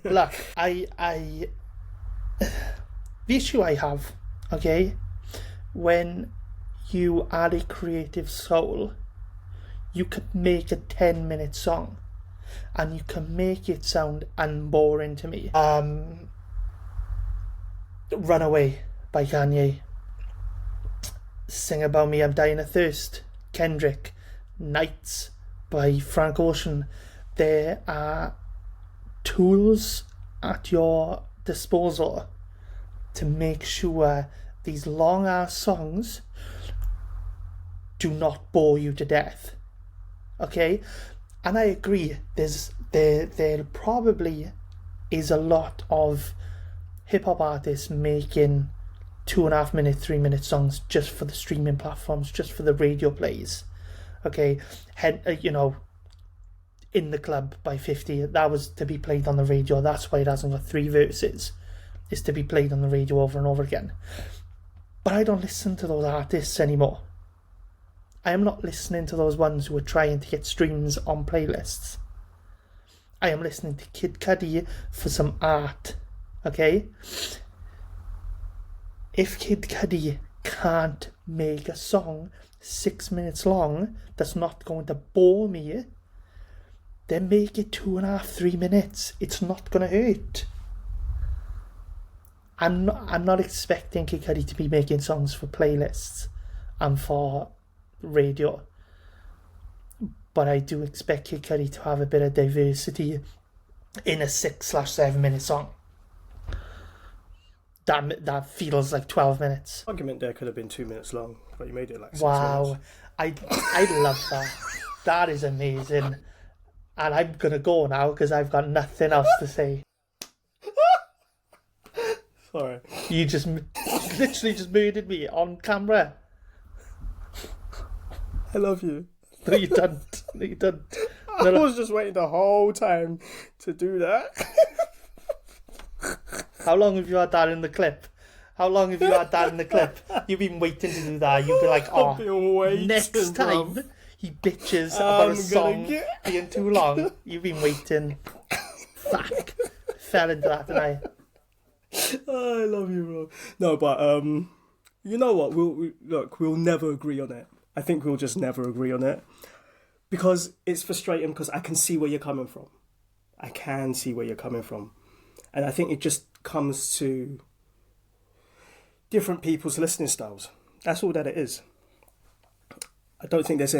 Look, the issue I have, okay, when you add a creative soul, you could make a 10-minute song and you can make it sound unboring to me. Runaway by Kanye, Sing About Me, I'm Dying of Thirst, Kendrick, Nights by Frank Ocean. There are tools at your disposal to make sure these long ass songs do not bore you to death. Okay? And I agree, there probably is a lot of hip-hop artists making 2.5 minute, 3 minute songs just for the streaming platforms, just for the radio plays. Okay, In the Club by 50, that was to be played on the radio. That's why it hasn't got 3 verses. It's to be played on the radio over and over again. But I don't listen to those artists anymore. I am not listening to those ones who are trying to get streams on playlists. I am listening to Kid Cudi for some art, okay? If Kid Cudi can't make a song 6 minutes long that's not going to bore me, then make it 2.5, 3 minutes. It's not going to hurt. I'm not expecting Kid Cudi to be making songs for playlists and for radio, but I do expect Kid Cudi to have a bit of diversity in a 6/7 minute song. That feels like 12 minutes. Argument there could have been 2 minutes long, but you made it like 6 wow, minutes. I love that. That is amazing. And I'm gonna go now because I've got nothing else to say. Sorry. You just literally just murdered me on camera. I love you. No, you don't. No, you don't. I was just waiting the whole time to do that. How long have you had that in the clip? You've been waiting to do that. You've been like, next time he bitches about a song being too long. You've been waiting. Fuck. Fell into that, didn't I? Oh, I love you, bro. No, but you know what? We'll never agree on it. I think we'll just never agree on it because it's frustrating. Because I can see where you're coming from. And I think it just comes to different people's listening styles. That's all that it is. I don't think there's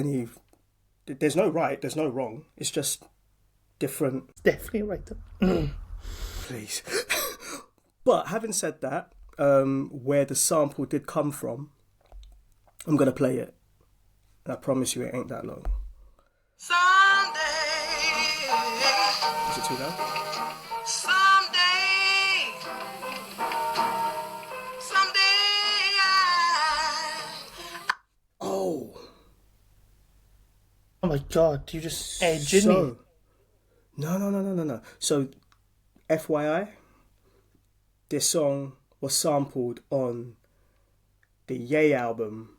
no right, there's no wrong. It's just different. Definitely right. Please. But having said that, where the sample did come from, I'm going to play it. And I promise you it ain't that long. Someday. Is it too loud? Oh my God, you just edging me. No. So, FYI, this song was sampled on the Ye album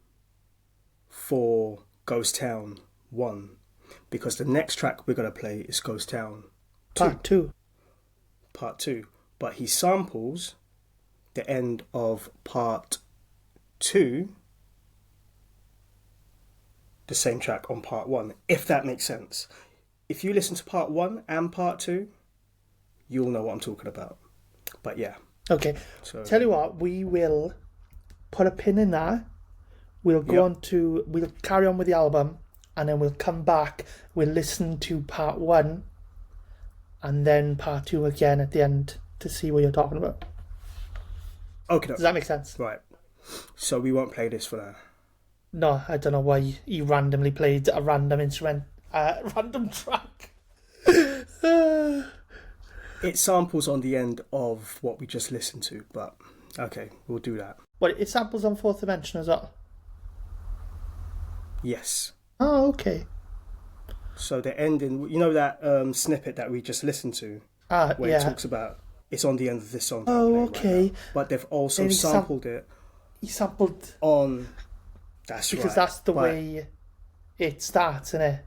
for Ghost Town 1. Because the next track we're going to play is Ghost Town 2. Part 2. But he samples the end of Part 2, the same track on Part 1, if that makes sense. If you listen to Part 1 and Part 2, you'll know what I'm talking about. But yeah. Okay. So, tell you what, we will put a pin in that. We'll go we'll carry on with the album, and then we'll come back. We'll listen to Part 1 and then Part 2 again at the end to see what you're talking about. Okay. Does that make sense? Right. So we won't play this for now. No, I don't know why he randomly played a random instrument, random track. It samples on the end of what we just listened to, but okay, we'll do that. What, it samples on Fourth Dimension as well? Yes. Oh, okay. So the ending, you know that snippet that we just listened to? Where it talks about, it's on the end of this song. Oh, okay. Right, but they've also sampled it. He sampled... on... That's because right. That's the way it starts, isn't it?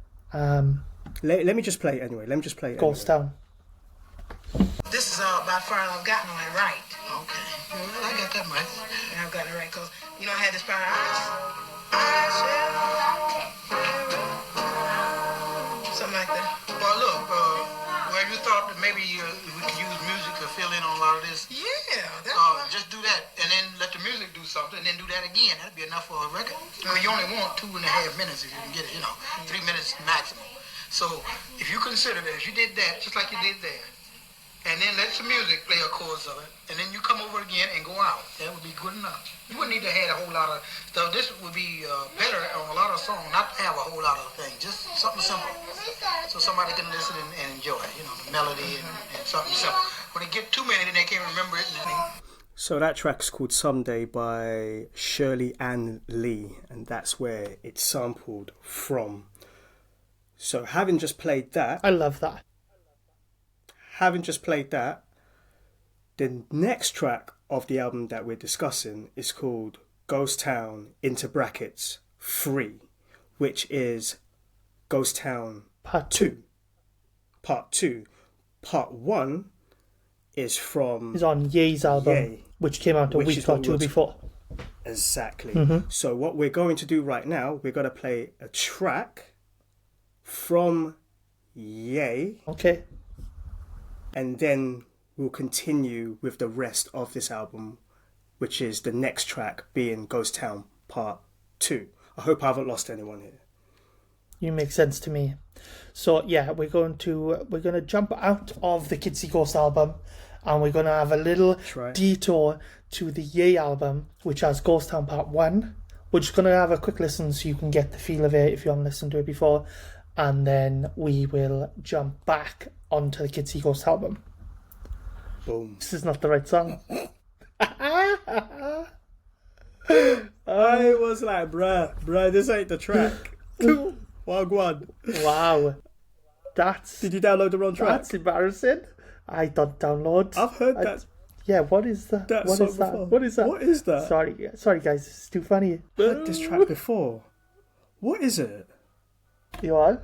Let me just play it anyway. Ghost Town. This is by far I've gotten it right. Okay. Well, I got that much. And I've gotten it right because, I had this part. Something like that. Well, look, you thought that maybe we could use music to fill in on a lot of this? Yeah. Just do that, and then let the music do something, and then do that again. That'd be enough for a record. I mean, you only want 2.5 minutes if you can get it, 3 minutes maximum. So if you consider that, if you did that, just like you did there, and then let some music play a chorus of it, and then you come over again and go out, that would be good enough. You wouldn't need to have a whole lot of stuff. This would be better on a lot of songs, not to have a whole lot of things, just something simple. So somebody can listen and enjoy, the melody and something simple. When they get too many, then they can't remember it. So that track's called Someday by Shirley Ann Lee, and that's where it's sampled from. So having just played that... I love that. Having just played that, the next track of the album that we're discussing is called Ghost Town into brackets 3, which is Ghost Town Part 2. Part 2. Part 1 is on Ye's album, Ye, which came out a week or two before. Exactly. Mm-hmm. So what we're going to do right now, we're going to play a track from Ye. Okay. And then we'll continue with the rest of this album, which is the next track being Ghost Town Part 2. I hope I haven't lost anyone here. You make sense to me. So yeah, we're going to jump out of the Kid See Ghost album, and we're going to have a little detour to the Ye album, which has Ghost Town Part 1. We're just going to have a quick listen so you can get the feel of it if you haven't listened to it before, and then we will jump back onto the Kid See Ghost album. Boom. This is not the right song. I was like, bruh, this ain't the track. Wagwan. Wow. Did you download the wrong track? That's embarrassing. I don't download. I've heard that. Yeah, what is that? What is that? What is that? What is that? Sorry guys, this is too funny. I've heard this track before. What is it? You are?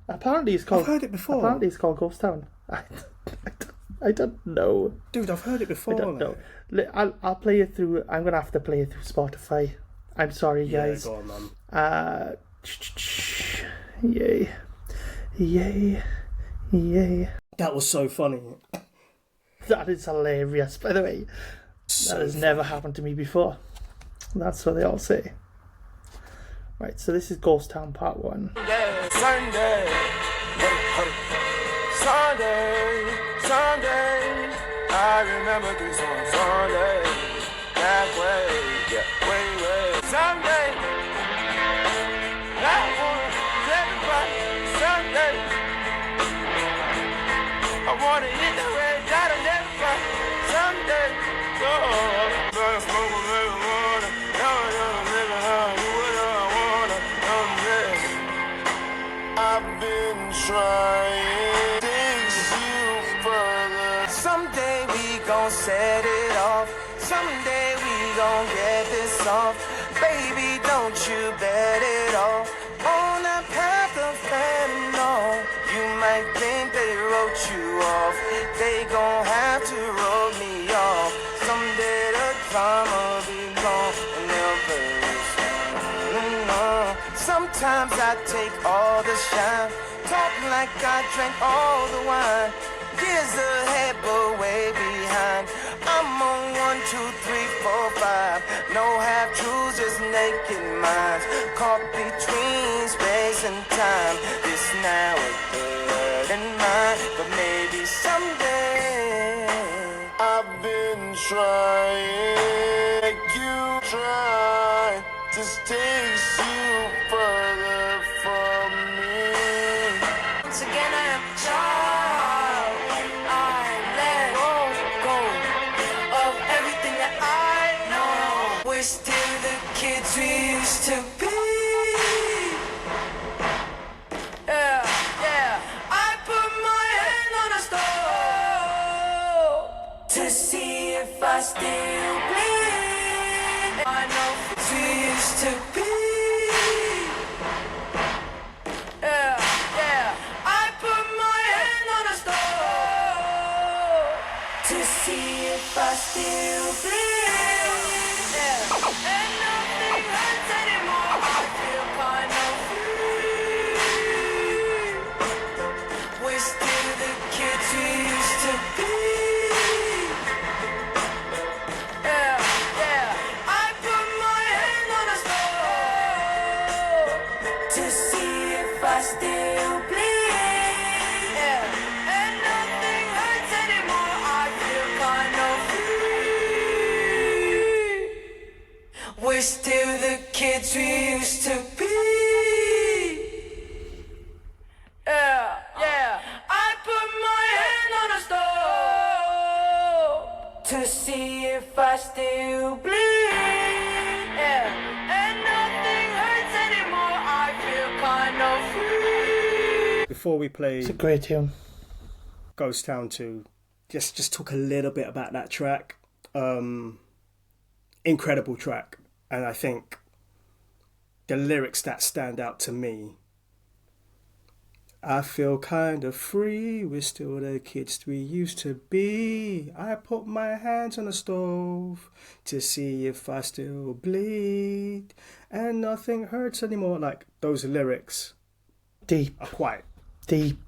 Apparently it's called... I've heard it before. Apparently it's called Ghost Town. I don't know. Dude, I've heard it before. I don't know. I'll play it through... I'm going to have to play it through Spotify. I'm sorry, guys. Yeah, go on, man. Yay. That was so funny. That is hilarious, by the way. That has never happened to me before. That's what they all say. Right, so this is Ghost Town Part 1. Sunday, I remember this on Sunday, that way, yeah, way, Sunday, I wanna everybody, Sunday, I wanna hit the red dot on everybody, Sunday, go, smoke a little water, I've been trying to take you further. Someday we gon' set it off. Someday we gon' get this off. Baby, don't you bet it off. On the path of fentanyl, you might think they wrote you off. They gon' have to wrote me off. Someday the drama be gone and they'll play this song. Sometimes I take all the shine, talk like I drank all the wine. Years ahead, but way behind. I'm on 1, 2, 3, 4, 5. No half truths, just naked minds. Caught between space and time. This now is good and mine, but maybe someday. I've been trying, like you try, to taste you further from me. Once again, I am a child. I let go of everything that I know. We're still the kids we used to be. Yeah. I put my hand on a stove to see if I still bleed. I know we used to be. Yeah. I put my hand on a stove to see if I still bleed. Yeah. And nothing hurts anymore. I feel kind of free. We're still the kids we used to be. Yeah. I put my hand on a stove to see if I still bleed. Yeah. And nothing hurts anymore. I feel kind of free. We're still the kids we used to be. Yeah. I put my hand on a stove to see if I still bleed. Yeah. And nothing hurts anymore. I feel kind of free. Before we play It's a great tune. Ghost Town 2, just talk a little bit about that track. Incredible track. And I think the lyrics that stand out to me, I feel kind of free, we're still the kids we used to be. I put my hands on the stove to see if I still bleed, and nothing hurts anymore. Like, those lyrics deep are quite deep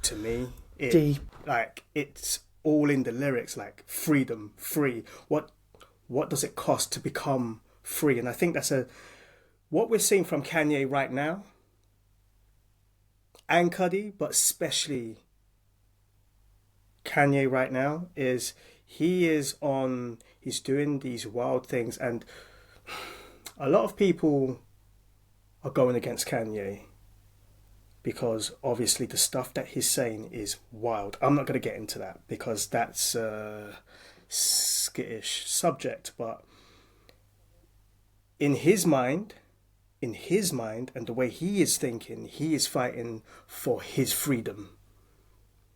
to me. Deep. Like, it's all in the lyrics, like freedom, free. What does it cost to become free? And I think that's what we're seeing from Kanye right now, and Cudi, but especially Kanye right now, is he's doing these wild things, and a lot of people are going against Kanye because obviously the stuff that he's saying is wild. I'm not going to get into that because that's a skittish subject, but in his mind and the way he is thinking, he is fighting for his freedom.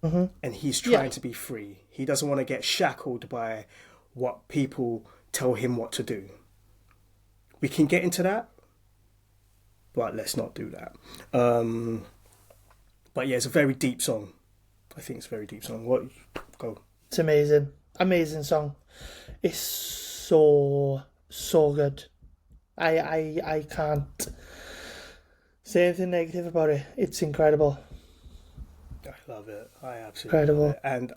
Mm-hmm. And he's trying to be free. He doesn't want to get shackled by what people tell him what to do. We can get into that, but let's not do that. But yeah, it's a very deep song. I think it's a very deep song. Go. It's amazing. Amazing song. It's so good. I can't say anything negative about it. It's incredible. I love it. I absolutely love it. And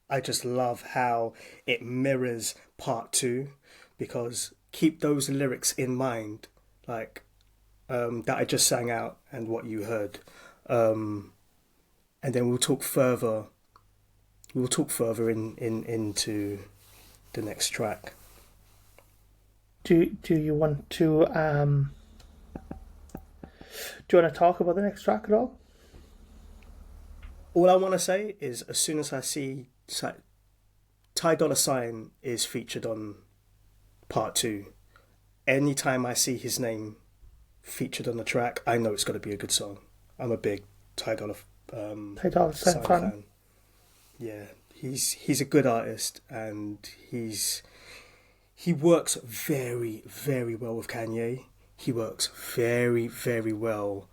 I just love how it mirrors part 2, because keep those lyrics in mind, like that I just sang out and what you heard. And then we'll talk further into the next track. Do you want to talk about the next track at all? All I want to say is, as soon as I see Ty Dolla $ign is featured on part 2, anytime I see his name featured on the track, I know it's going to be a good song. I'm a big Ty Dolla $ign fan. Yeah, he's a good artist, and he works very, very well with Kanye. He works very, very well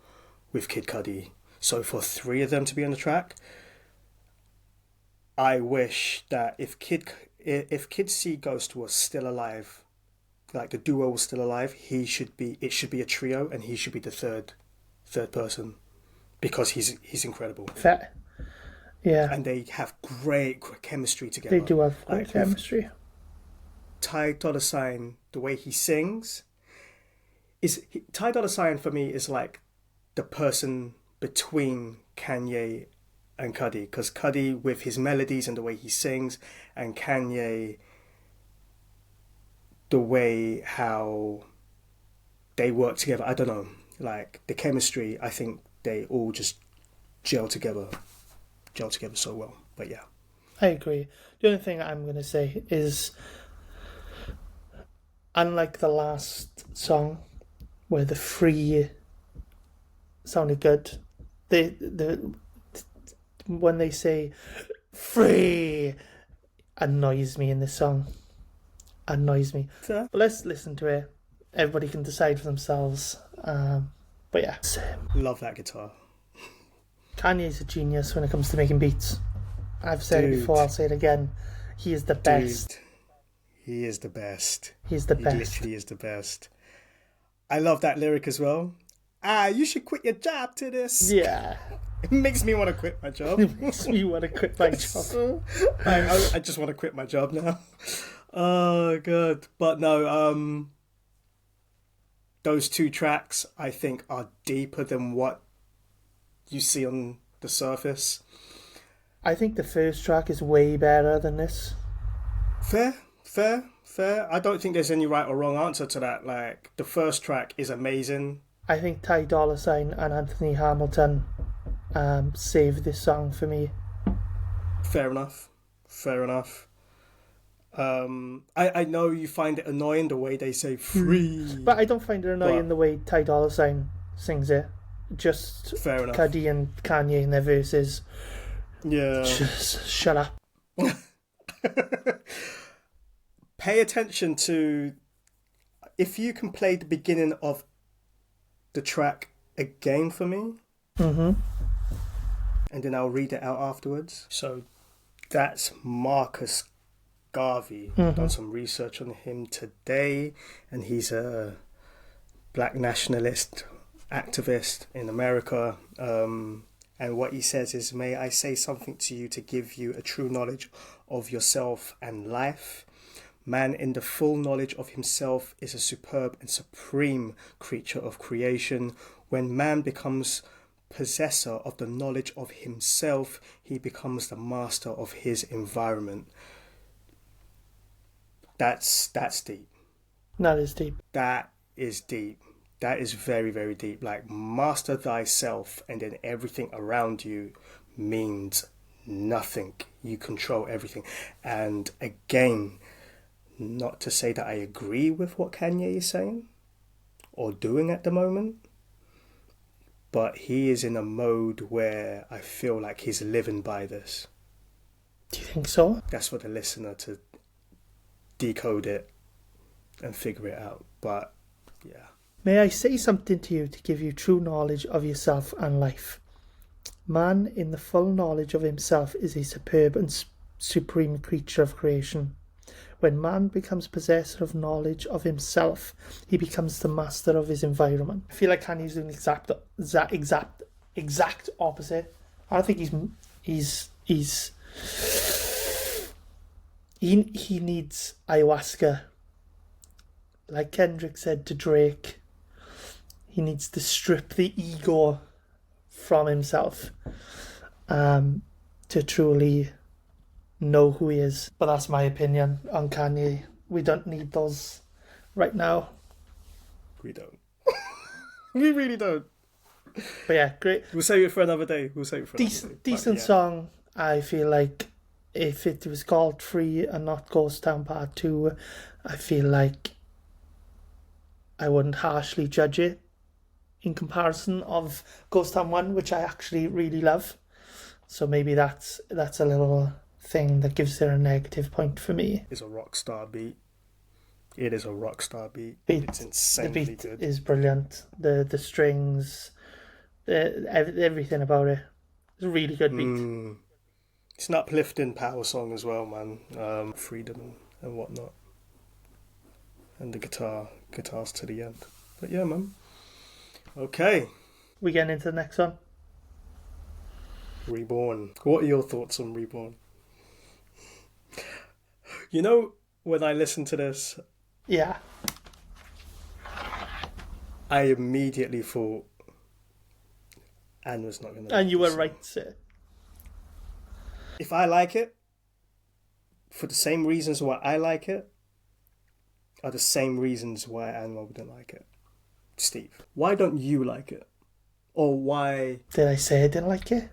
with Kid Cudi. So for 3 of them to be on the track, I wish that if Kid C Ghost was still alive, like the duo was still alive, it should be a trio, and he should be the third person, because he's incredible. Fair. Yeah. And they have great chemistry together. They do have great chemistry. Ty Dolla $ign, the way he sings, Ty Dolla $ign for me is like the person between Kanye and Cudi, because Cudi with his melodies and the way he sings, and Kanye the way how they work together. I don't know, like the chemistry, I think they all just gel together so well. But yeah, I agree. The only thing I'm going to say is, unlike the last song where the free sounded good, when they say free, annoys me in this song. Annoys me. Fair. But let's listen to it. Everybody can decide for themselves. But yeah. Love that guitar. Kanye's a genius when it comes to making beats. I've said it before, I'll say it again. He is the best. He is the best. He's the best. He literally is the best. I love that lyric as well. You should quit your job to this. Yeah. It makes me want to quit my job. It makes me want to quit my job. I just want to quit my job now. Oh, God. But no, those 2 tracks, I think, are deeper than what you see on the surface. I think the first track is way better than this. Fair. I don't think there's any right or wrong answer to that. Like, the first track is amazing. I think Ty Dolla $ign and Anthony Hamilton saved this song for me. Fair enough. I know you find it annoying the way they say free. But I don't find it annoying the way Ty Dolla $ign sings it. Just fair enough. Cudi and Kanye in their verses. Yeah. Just shut up. Pay attention to if you can play the beginning of the track again for me, and then I'll read it out afterwards. So that's Marcus Garvey. Done some research on him today, and he's a black nationalist activist in America. And what he says is, may I say something to you to give you a true knowledge of yourself and life. Man in the full knowledge of himself is a superb and supreme creature of creation. When man becomes possessor of the knowledge of himself, he becomes the master of his environment. That's deep. That is deep. That is deep. That is very, very deep. Like, master thyself, and then everything around you means nothing. You control everything. And again, not to say that I agree with what Kanye is saying or doing at the moment, but he is in a mode where I feel like he's living by this. Do you think so? That's for the listener to decode it and figure it out. But yeah. May I say something to you to give you true knowledge of yourself and life. Man in the full knowledge of himself is a superb and supreme creature of creation. When man becomes possessor of knowledge of himself, he becomes the master of his environment. I feel like Kanye's doing exact opposite. I think he needs ayahuasca. Like Kendrick said to Drake, he needs to strip the ego from himself to truly know who he is. But that's my opinion on Kanye. We don't need those right now. We don't. We really don't. But yeah, great. We'll save it for another day. Decent song. I feel like if it was called Free and not Ghost Town Part 2, I feel like I wouldn't harshly judge it in comparison of Ghost Town 1, which I actually really love. So maybe that's a little thing that gives it a negative point for me. It's a rock star beat. It is a rock star beat. It's insanely good. The beat is brilliant. The strings, everything about it. It's a really good beat. It's an uplifting power song as well, man. Freedom and whatnot. And the guitars to the end. But yeah, man. Okay. We getting into the next one? Reborn. What are your thoughts on Reborn? You know, when I listened to this, yeah, I immediately thought Anne was not going to. And you were right, sir. If I like it, for the same reasons why I like it, are the same reasons why Anne wouldn't like it. Steve, why don't you like it? Or why... Did I say I didn't like it?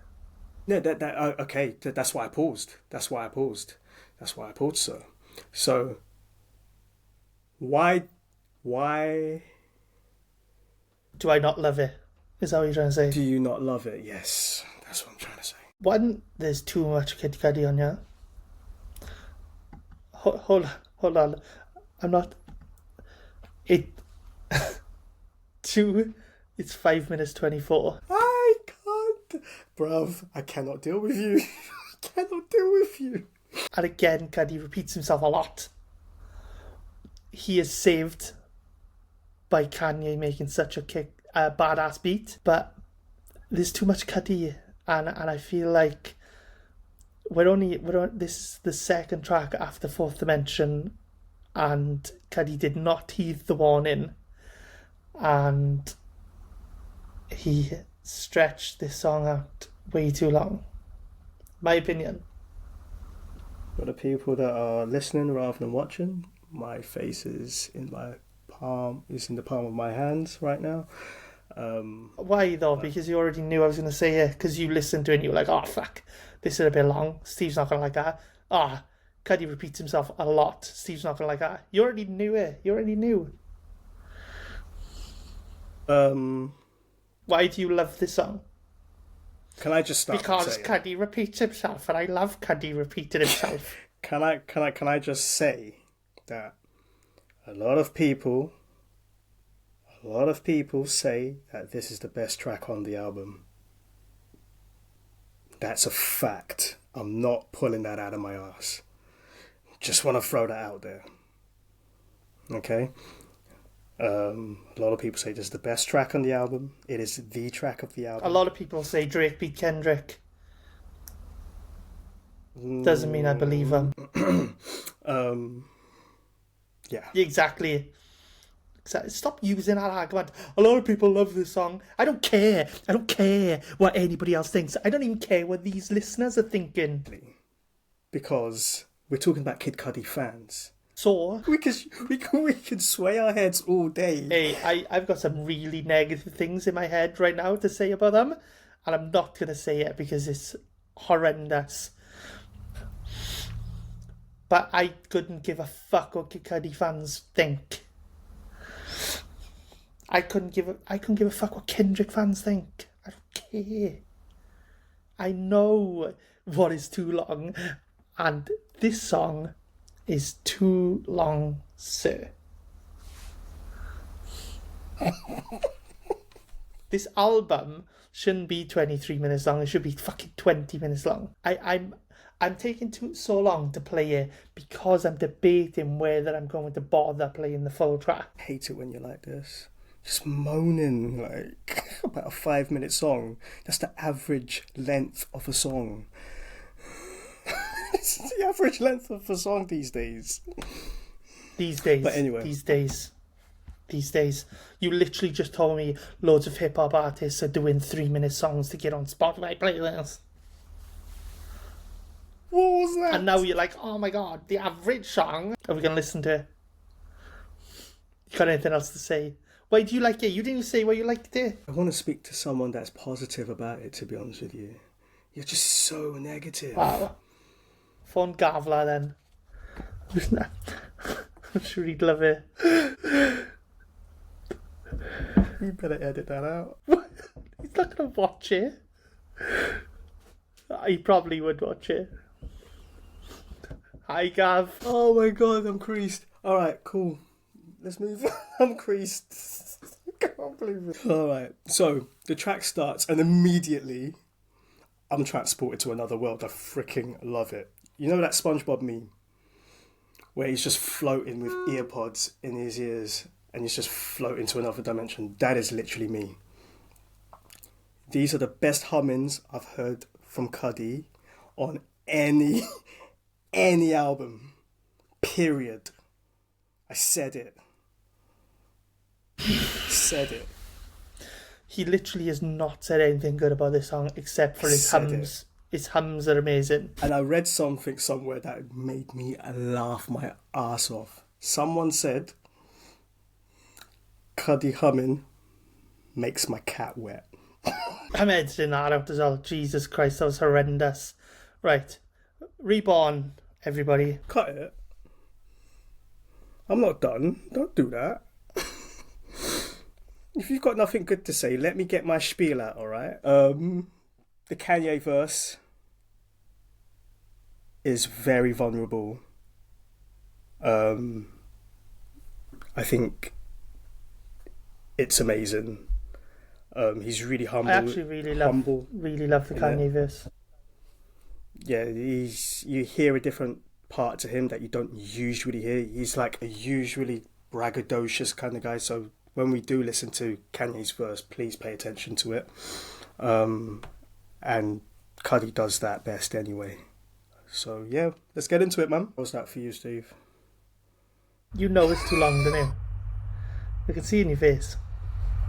No, okay, that's why I paused. That's why I paused, sir. So, why... Do I not love it? Is that what you're trying to say? Do you not love it? Yes, that's what I'm trying to say. One, there's too much Kid Cudi on you. Hold on. I'm not... Two, it's 5 minutes 24. I can't... Bruv, I cannot deal with you. I cannot deal with you. And again, Cudi repeats himself a lot. He is saved by Kanye making such a badass beat, but there's too much Cudi, and I feel like this is the second track after Fourth Dimension, and Cudi did not heed the warning, and he stretched this song out way too long. My opinion. For the people that are listening rather than watching, my face is in the palm of my hands right now. Why though? Because you already knew I was going to say it, because you listened to it and you were like, oh fuck, this is a bit long, Steve's not going to like that. Cudi repeats himself a lot, Steve's not going to like that. You already knew it. Why do you love this song? Can I just start? Because Cudi repeats himself, and I love Cudi repeating himself. Can I just say that a lot of people A lot of people say that this is the best track on the album. That's a fact. I'm not pulling that out of my ass. Just want to throw that out there. Okay? A lot of people say this is the best track on the album. It is the track of the album. A lot of people say Drake beat Kendrick. Doesn't mean I believe them. Yeah. Exactly. Stop using that argument. A lot of people love this song. I don't care. I don't care what anybody else thinks. I don't even care what these listeners are thinking. Because we're talking about Kid Cudi fans. So we can sway our heads all day. Hey, I've got some really negative things in my head right now to say about them, and I'm not gonna say it because it's horrendous. But I couldn't give a fuck what Kid Cudi fans think. I couldn't give a fuck what Kendrick fans think. I don't care. I know what is too long, and this song is too long, sir. This album shouldn't be 23 minutes long. It should be fucking 20 minutes long. I'm taking so long to play it because I'm debating whether I'm going to bother playing the full track. I hate it when you're like this. Just moaning like about a 5-minute song. That's the average length of a song. It's the average length of a song these days. But anyway. These days. You literally just told me loads of hip-hop artists are doing 3-minute songs to get on Spotify playlists. What was that? And now you're like, oh my god, the average song. Are we going to listen to it? You got anything else to say? Why do you like it? You didn't even say why you liked it. I want to speak to someone that's positive about it, to be honest with you. You're just so negative. Wow. Phone Gavla then. I'm sure he'd love it. You better edit that out. He's not going to watch it. He probably would watch it. Hi, Gav. Oh my god, I'm creased. Alright, cool. Let's move on. I'm creased. I can't believe it. Alright, so the track starts and immediately I'm transported to another world. I freaking love it. You know that SpongeBob meme? Where he's just floating with earpods in his ears and he's just floating to another dimension. That is literally me. These are the best hummings I've heard from Cudi on any album. Period. I said it. He literally has not said anything good about this song except for his hums. His hums are amazing. And I read something somewhere that made me laugh my ass off. Someone said, Cudi humming makes my cat wet. I'm editing that out as well. Jesus Christ, that was horrendous. Right. Reborn, everybody. Cut it. I'm not done. Don't do that. If you've got nothing good to say, let me get my spiel out, alright? The Kanye verse is very vulnerable. I think it's amazing. He's really humble. I actually really love the Kanye verse. Yeah, you hear a different part to him that you don't usually hear. He's like a usually braggadocious kind of guy, so when we do listen to Kanye's verse, please pay attention to it. And Cudi does that best anyway. So yeah, let's get into it, man. What's that for you, Steve? You know it's too long, don't you? I can see in your face.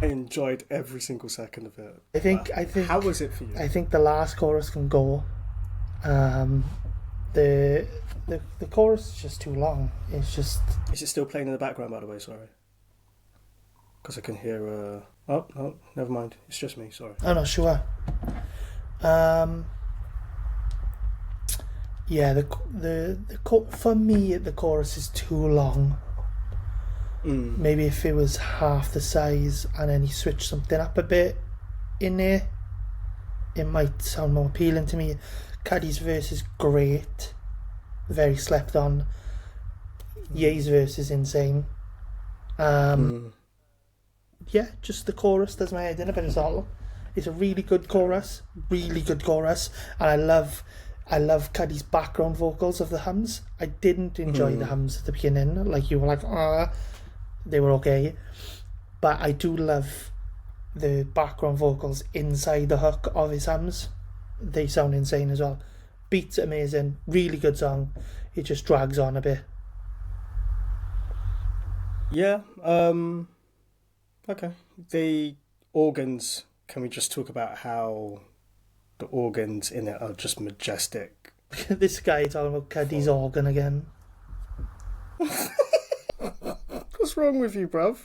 I enjoyed every single second of it. I think. How was it for you? I think the last chorus can go. The chorus is just too long. It's just. Is it still playing in the background, by the way? Sorry. Because I can hear. Oh no, never mind. It's just me. Sorry. I'm not sure. Yeah, for me the chorus is too long. Maybe if it was half the size and then he switched something up a bit in there, it might sound more appealing to me. Cudi's verse is great, very slept on. Ye's verse is insane. yeah, just the chorus does my head in a bit as all. It's a really good chorus, and I love Cudi's background vocals of the hums. I didn't enjoy the hums at the beginning, like you were like, they were okay, but I do love the background vocals inside the hook of his hums. They sound insane as well. Beats amazing, really good song. It just drags on a bit. Yeah. Okay. The organs. Can we just talk about how the organs in it are just majestic? This guy talking about Cudi's organ again. What's wrong with you, bruv?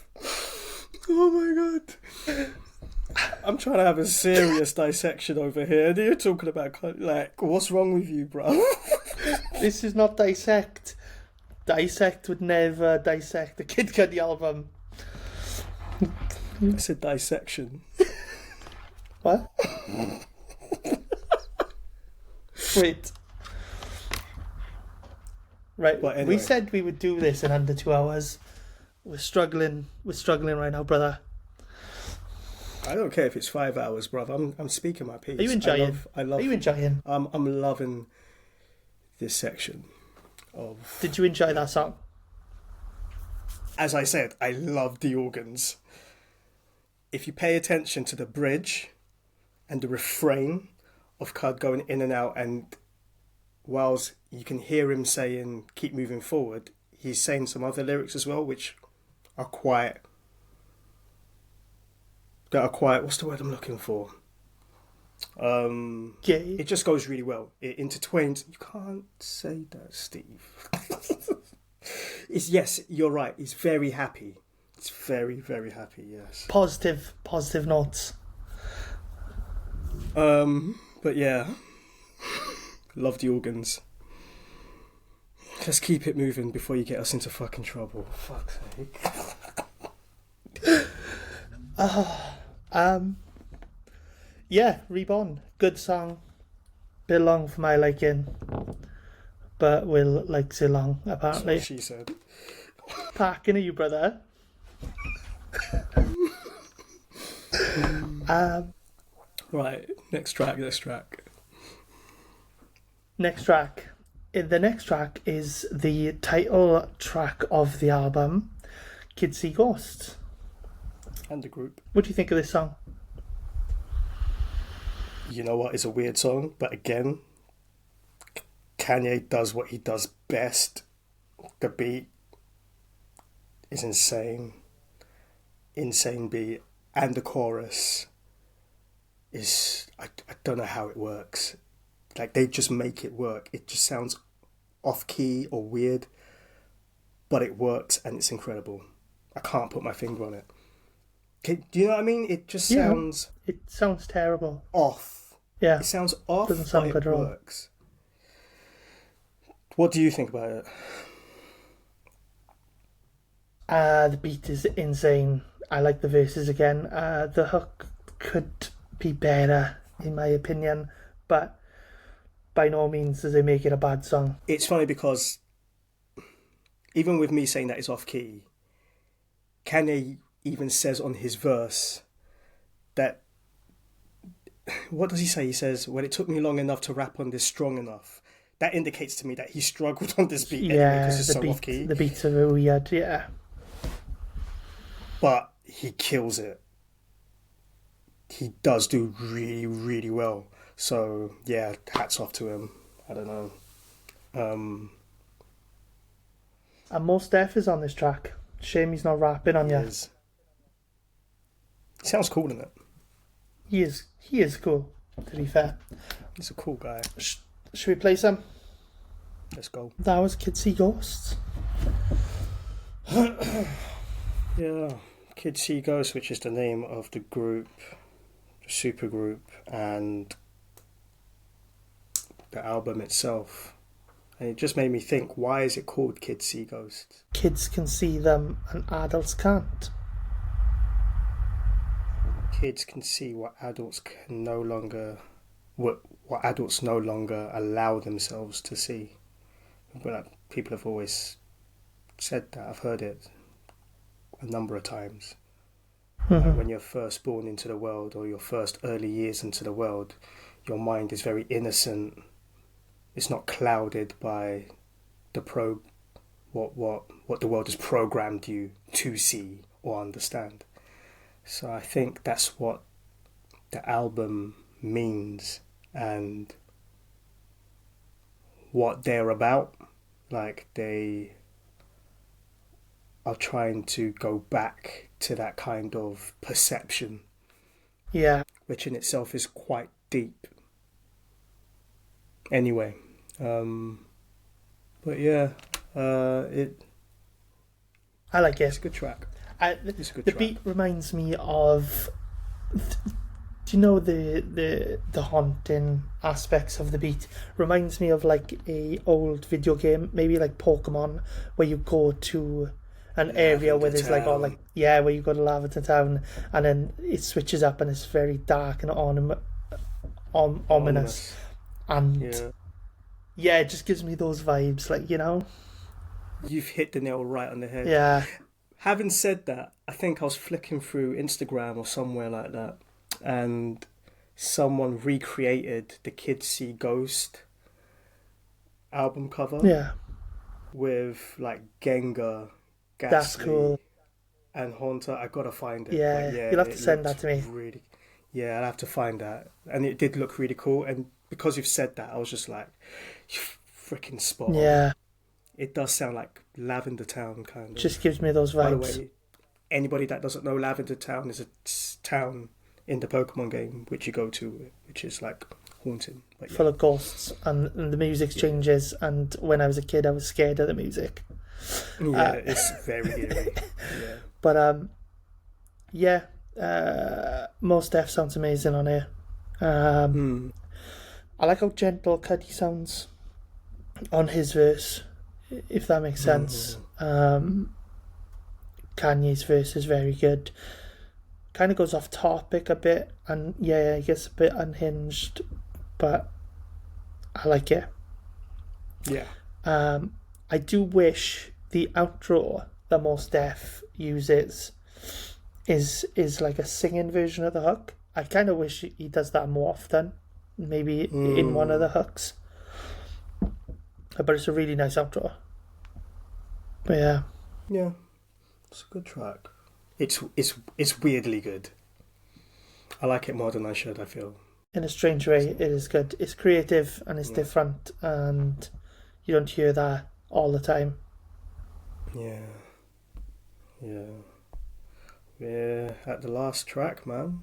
Oh my god. I'm trying to have a serious dissection over here, and you're talking about, like, what's wrong with you, bruv? This is not dissect. Dissect would never dissect the Kid Cudi album. I said dissection. What? Wait. Right, anyway. We said we would do this in under 2 hours. We're struggling right now, brother. I don't care if it's 5 hours, bruv. I'm speaking my piece. Are you enjoying? I love. Are you enjoying? I'm loving this section of. Did you enjoy that song? As I said, I love the organs. If you pay attention to the bridge and the refrain of Cud going in and out, and whilst you can hear him saying keep moving forward, he's saying some other lyrics as well, which are quite, what's the word I'm looking for? It just goes really well. It intertwines. You can't say that, Steve. Yes, you're right. He's very happy. It's very, very happy, yes. Positive notes. But yeah, love the organs. Let's keep it moving before you get us into fucking trouble. For fuck's sake. Yeah, Reborn. Good song. Bit long for my liking, but Will likes it long, apparently. That's what she said. Packing at you, brother. Right, next track. The next track is the title track of the album, Kids See Ghosts. And the group. What do you think of this song? You know what? It's a weird song, but again, Kanye does what he does best. The beat is insane. Insane beat. And the chorus is... I don't know how it works. Like, they just make it work. It just sounds off-key or weird, but it works and it's incredible. I can't put my finger on it. Do you know what I mean? It just sounds... It sounds terrible. Off. Yeah. It sounds off, doesn't sound but good it at all. works. What do you think about it? The beat is insane. I like the verses again. The hook could be better, in my opinion, but by no means does it make it a bad song. It's funny because even with me saying that it's off-key, Kanye even says on his verse that... What does he say? He says, when it took me long enough to rap on this strong enough. That indicates to me that he struggled on this beat anyway because it's so off-key. The beats are weird, yeah. But he kills it. He does do really, really well. So, yeah, hats off to him. I don't know. And Mos Def is on this track. Shame he's not rapping on you. He sounds cool, doesn't it? He is cool, to be fair. He's a cool guy. Should we play some? Let's go. That was Kids See Ghosts. Yeah, Kids See Ghosts, which is the name of the group, the super group, and the album itself. And it just made me think, why is it called Kids See Ghosts? Kids can see them and adults can't. Kids can see what adults can no longer... What adults no longer allow themselves to see. But people have always said that. I've heard it a number of times. When you're first born into the world, or your first early years into the world, your mind is very innocent. It's not clouded by what the world has programmed you to see or understand. So I think that's what the album means and what they're about. Like, they are trying to go back to that kind of perception. Yeah. Which in itself is quite deep. Anyway, but yeah, I like it. It's a good track. It's a good track. Beat reminds me of, do you know the haunting aspects of the beat? Reminds me of like a old video game, maybe like Pokemon, where you go to an area where there's like all like, yeah, where you go to Lavender Town, and then it switches up and it's very dark and ominous. And yeah, it just gives me those vibes, like, you know. You've hit the nail right on the head. Yeah. Having said that, I think I was flicking through Instagram or somewhere like that, and someone recreated the Kids See Ghost album cover. Yeah. With like Gengar, Ghastly, that's cool. And Haunter. I gotta find it. Yeah, you'll have to send that to me. Really, yeah, I'll have to find that. And it did look really cool. And because you've said that, I was just like, freaking spot on. Yeah. It does sound like Lavender Town, kind of. Just gives me those vibes. By the way, anybody that doesn't know, Lavender Town is a town in the Pokemon game which you go to, which is like haunting. But full of ghosts, and the music changes, and when I was a kid I was scared of the music. Yeah, it's very eerie. Yeah. But Mos Def sounds amazing on here. I like how gentle Cudi sounds on his verse, if that makes sense. Kanye's verse is very good. Kind of goes off topic a bit, and yeah, it gets a bit unhinged, but I like it. Yeah. I do wish the outro that Mos Def uses is like a singing version of the hook. I kind of wish he does that more often, maybe in one of the hooks. But it's a really nice outro. But yeah. Yeah. It's a good track. It's weirdly good. I like it more than I should, I feel. In a strange way, it is good. It's creative and it's different, and you don't hear that all the time. Yeah. We're at the last track, man.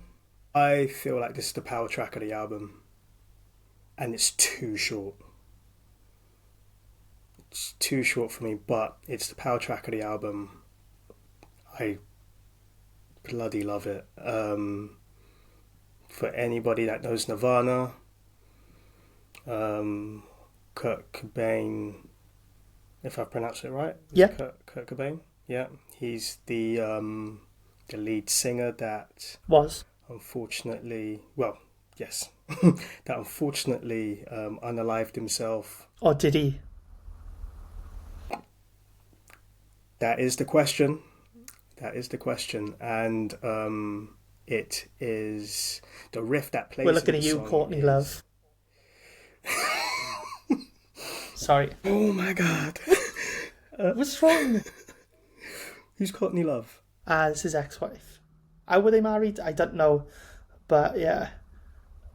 I feel like this is the power track of the album, and it's too short. It's too short for me, but it's the power track of the album. I bloody love it. For anybody that knows Nirvana, Kurt Cobain, if I pronounce it right. Yeah. Kurt Cobain. Yeah. He's the lead singer that was unfortunately, that unfortunately unalived himself. Or did he? That is the question. And it is the riff that plays. We're looking at you, Courtney Love. Sorry. Oh my God. What's wrong? Who's Courtney Love? It's his ex-wife. Were they married? I don't know. But yeah,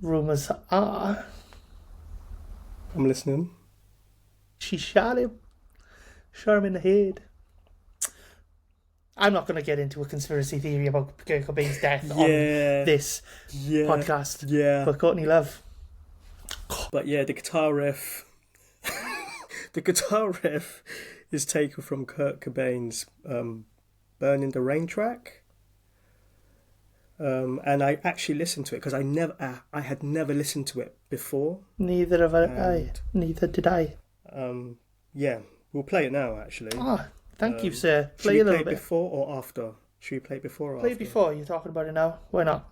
rumours are. I'm listening. She shot him. Shot him in the head. I'm not going to get into a conspiracy theory about Kurt Cobain's death on this podcast. Yeah. But Courtney Love. But yeah, the guitar riff. The guitar riff is taken from Kurt Cobain's Burn in the Rain track. And I actually listened to it because I had never listened to it before. Neither have I. Neither did I. Yeah, we'll play it now actually. Thank you, sir. Play a little bit. Before or after? Should we play it before or after? Play it before. You're talking about it now. Why not?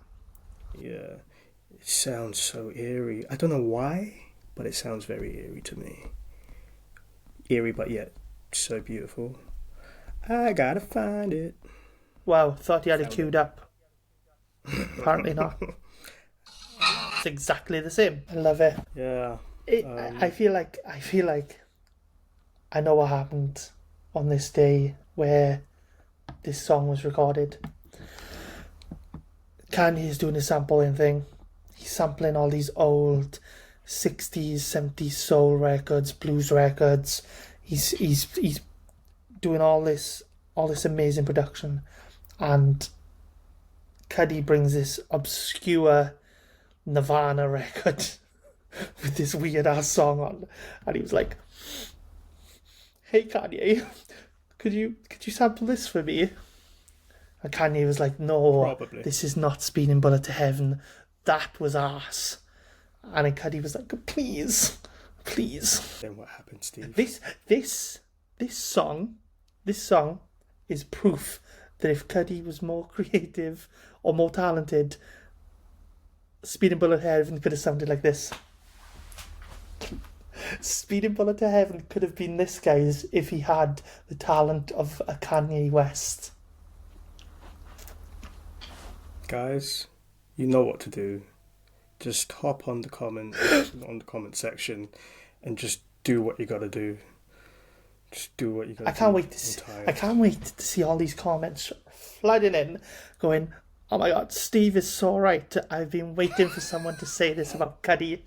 Yeah. It sounds so eerie. I don't know why, but it sounds very eerie to me. Eerie, but yet so beautiful. I gotta find it. Wow, thought you had it queued up. Apparently not. It's exactly the same. I love it. Yeah. I feel like I know what happened on this day where this song was recorded. Kanye's doing a sampling thing. He's sampling all these old 60s, 70s soul records, blues records. He's doing all this amazing production, and Cudi brings this obscure Nirvana record with this weird ass song on, and he was like, "Hey Kanye, could you sample this for me?" And Kanye was like, "No, Probably. This is not Speeding Bullet to Heaven. That was ass." And then Cudi was like, "Please." Then what happened, Steve? This song is proof that if Cudi was more creative or more talented, Speeding Bullet to Heaven could have sounded like this. Speeding Bullet to Heaven could have been this, guys, if he had the talent of a Kanye West. Guys, you know what to do. Just hop on the comment section and just do what you gotta do. Just do what you gotta do. I can't wait to see all these comments flooding in, going, "Oh my god, Steve is so right. I've been waiting for someone to say this about Cudi."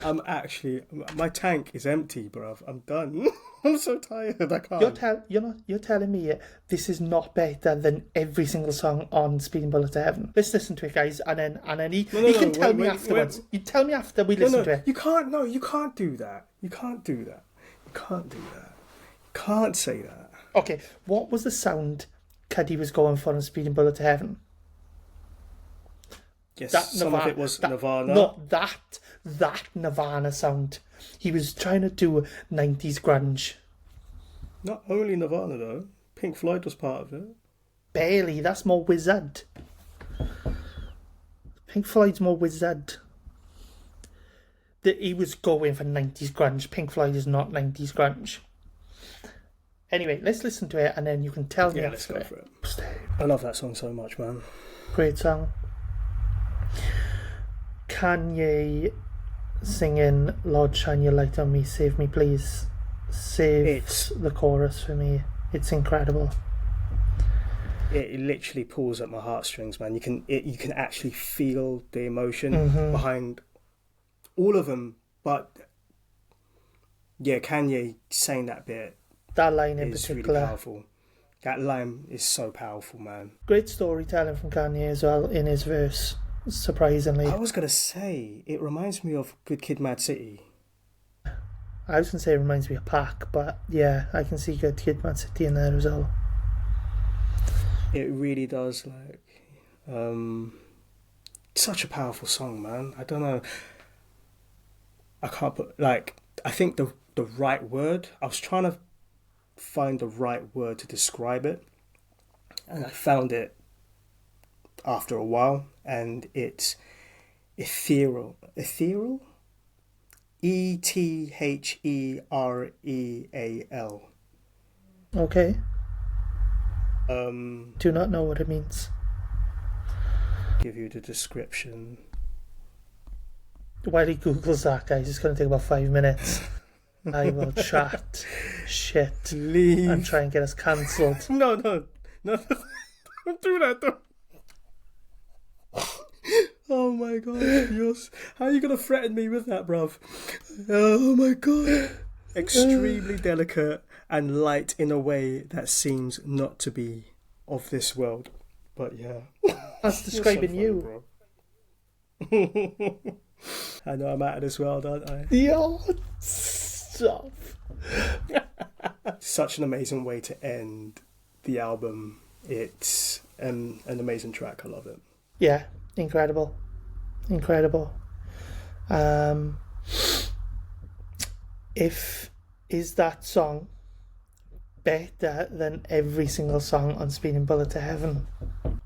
My tank is empty, bruv. I'm done. I'm so tired. I can't. You're telling me this is not better than every single song on Speeding Bullet to Heaven. Let's listen to it, guys, and then he can tell me afterwards. You tell me after we listen to it. You can't do that. You can't do that. You can't say that. Okay, what was the sound Cudi was going for on Speeding Bullet to Heaven? Yes, some of it was Nirvana. No, that Nirvana sound. He was trying to do 90s grunge. Not only Nirvana, though. Pink Floyd was part of it. Barely, that's more wizard. Pink Floyd's more wizard. He was going for 90s grunge. Pink Floyd is not 90s grunge. Anyway, let's listen to it and then you can tell me after let's go for it. I love that song so much, man. Great song. Kanye singing "Lord Shine Your Light on Me, Save Me Please" saves the chorus for me. It's incredible. It literally pulls at my heartstrings, man. You can actually feel the emotion behind all of them. But yeah, Kanye saying that bit, that line in particular, really powerful. That line is so powerful, man. Great storytelling from Kanye as well in his verse. Surprisingly, I was gonna say it reminds me of Good Kid, Mad City. I was gonna say it reminds me of Pac, but yeah, I can see Good Kid, Mad City in there as well. It really does, such a powerful song, man. I don't know. I can't put I think the right word. I was trying to find the right word to describe it, and I found it after a while, and it's ethereal. Ethereal? ETHEREAL. Okay. Do not know what it means. Give you the description. While he Googles that, guys, it's going to take about 5 minutes. I will chat shit. Please. And try and get us cancelled. No. Don't do that, though. Oh my god, how are you going to threaten me with that, bruv? Oh my god. Extremely delicate and light in a way that seems not to be of this world. But yeah. That's describing you. I know I'm out of this world, aren't I? Yo, stop. Such an amazing way to end the album. It's an amazing track. I love it. Yeah, incredible. Is that song better than every single song on Speeding Bullet to Heaven?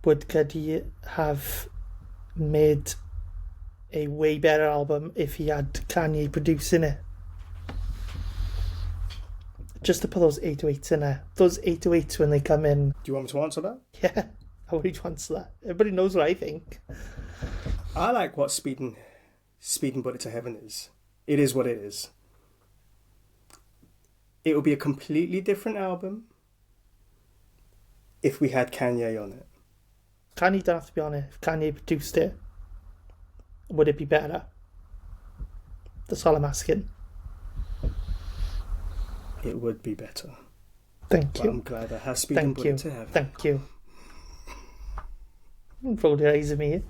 Would Cudi have made a way better album if he had Kanye producing it? Just to put those 808s in there. Those 808s when they come in. Do you want me to answer that? Yeah, I want you to answer that. Everybody knows what I think. I like what Speeding Bullet to Heaven is. It is what it is. It would be a completely different album if we had Kanye on it. Kanye don't have to be on it. If Kanye produced it, would it be better? That's all I'm asking. It would be better. Thank you. I'm glad I have Speeding Bullet to Heaven. Thank you. Roll your eyes at me.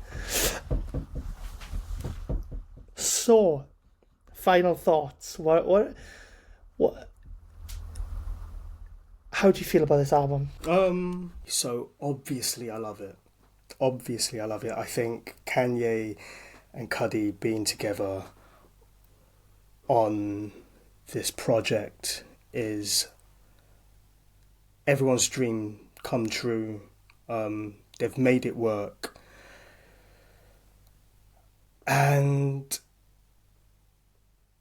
So, final thoughts. What? How do you feel about this album? So obviously I love it. I think Kanye and Cudi being together on this project is everyone's dream come true. They've made it work. And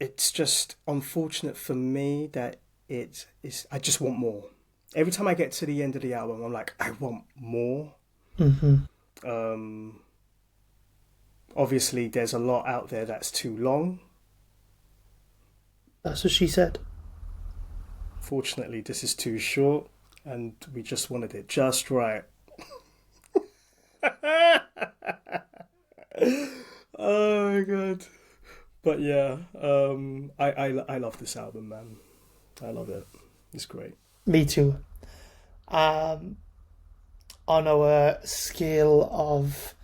it's just unfortunate for me that I just want more. Every time I get to the end of the album, I'm like, I want more. Mm-hmm. Obviously, there's a lot out there that's too long. That's what she said. Fortunately, this is too short, and we just wanted it just right. Oh my god. But yeah, I love this album, man. I love it. It's great. Me too. On our scale of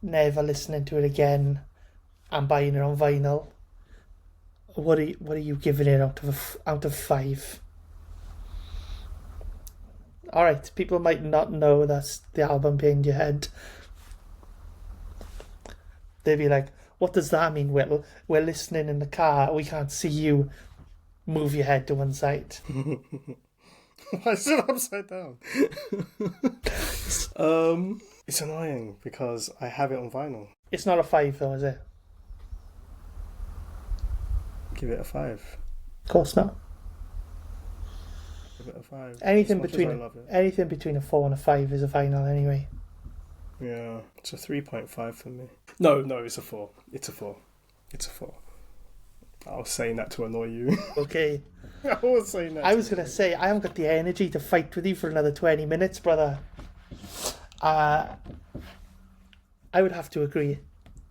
never listening to it again and buying it on vinyl, what are you giving it out of 5? All right, people might not know that's the album behind your head. They'd be like, "What does that mean, Will? We're listening in the car. We can't see you. Move your head to one side." I sit upside down. It's annoying because I have it on vinyl. It's not a 5 though, is it? Give it a 5. Of course not. Give it a 5. Anything between a 4 and a 5 is a vinyl anyway. Yeah, it's a 3.5 for me. No, it's a 4. It's a 4. I was saying that to annoy you. Okay. I was saying that. I was going to say, I haven't got the energy to fight with you for another 20 minutes, brother. I would have to agree.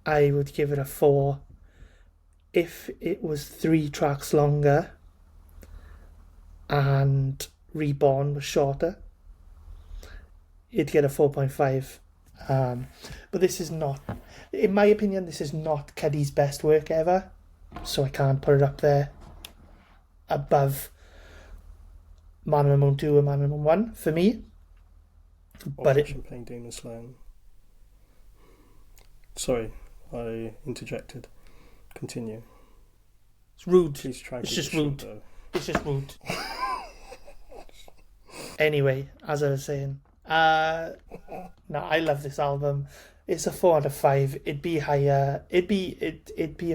I would give it a 4. If it was 3 tracks longer and Reborn was shorter, it'd get a 4.5. But this is not, in my opinion, this is not Cudi's best work ever, so I can't put it up there above Man on the Moon 2 and Man on the Moon 1 for me. But Champagne Demon Slayer. Sorry, I interjected. Continue. It's rude. Please try. It's just rude. It's just rude. Anyway, as I was saying, no, I love this album. It's a 4 out of 5. It'd be higher. It'd be a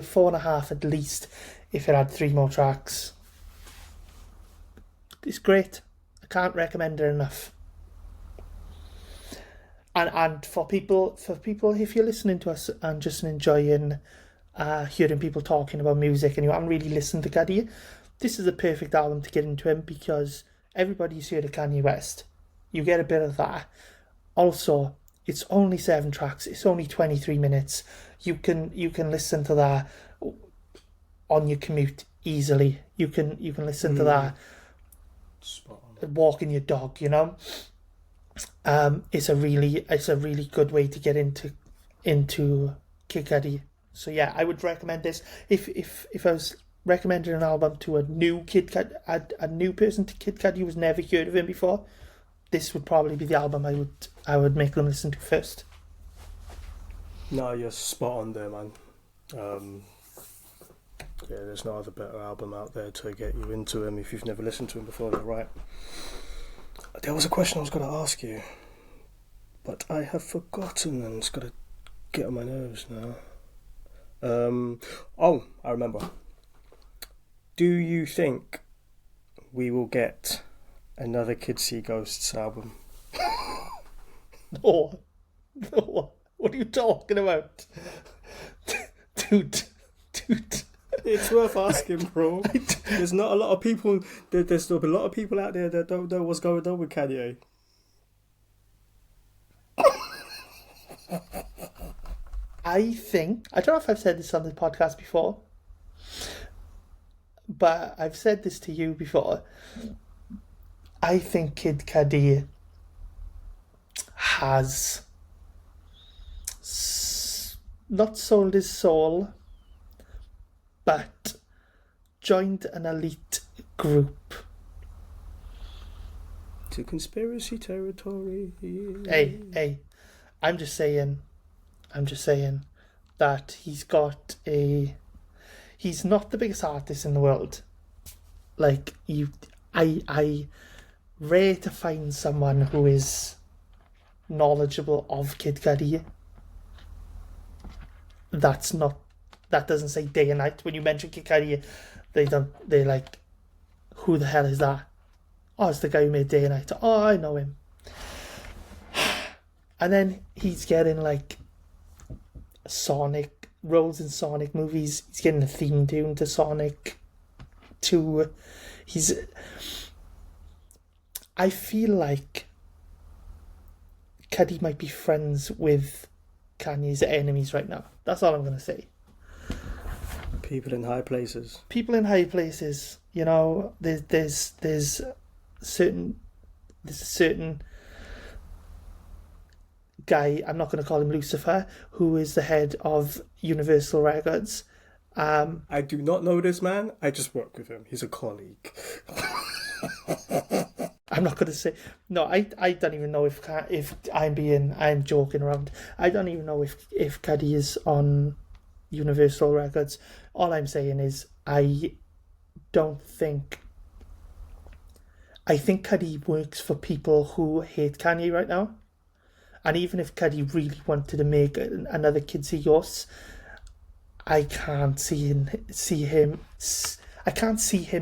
4.5 at least if it had 3 more tracks. It's great. I can't recommend it enough. And for people, if you're listening to us and just enjoying hearing people talking about music and you haven't really listened to Cudi, this is a perfect album to get into him because everybody's heard of Kanye West. You get a bit of that. Also, it's only 7 tracks. It's only 23 minutes. You can listen to that on your commute easily. You can listen to that walking your dog. You know, it's a really good way to get into Kid Cudi. So yeah, I would recommend this. If I was recommending an album to a new Kid Cudi, a new person to Kid Cudi who's never heard of him before, this would probably be the album I would make them listen to first. No, you're spot on there, man. Yeah, there's no other better album out there to get you into him if you've never listened to him before. You're right. There was a question I was going to ask you, but I have forgotten and it's got to get on my nerves now. I remember. Do you think we will get another Kids See Ghosts album? No. What are you talking about? dude. It's worth asking, bro. There's not a lot of people. There's still a lot of people out there that don't know what's going on with Kanye. I don't know if I've said this on the podcast before, but I've said this to you before. I think Kid Cudi has not sold his soul, but joined an elite group. To conspiracy territory. Hey, I'm just saying that he's not the biggest artist in the world. Like, I rare to find someone who is knowledgeable of Kid Cudi. That doesn't say day and night. When you mention Kid Cudi, they're like, who the hell is that? Oh, it's the guy who made Day and Night. Oh, I know him. And then he's getting like Sonic roles in Sonic movies. He's getting a theme tune to Sonic 2. I feel like Cudi might be friends with Kanye's enemies right now. That's all I'm going to say. People in high places. You know, there's a certain guy, I'm not going to call him Lucifer, who is the head of Universal Records. I do not know this man. I just work with him. He's a colleague. I'm not going to say... No, I don't even know if I'm joking around. I don't even know if Cudi is on Universal Records. All I'm saying is I think Cudi works for people who hate Kanye right now. And even if Cudi really wanted to make another Kids See Ghosts, I can't see him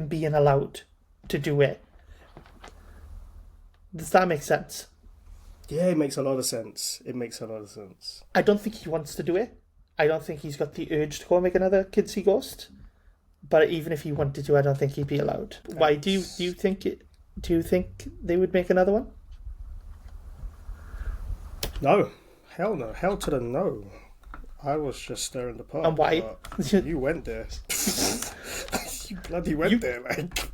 being allowed to do it. Does that make sense? Yeah, it makes a lot of sense. I don't think he wants to do it. I don't think he's got the urge to go and make another Kids See Ghost. But even if he wanted to, I don't think he'd be allowed. Why do you think they would make another one? No. Hell no. Hell to the no. I was just stirring the pot. And why? You went there. You bloody went there, like.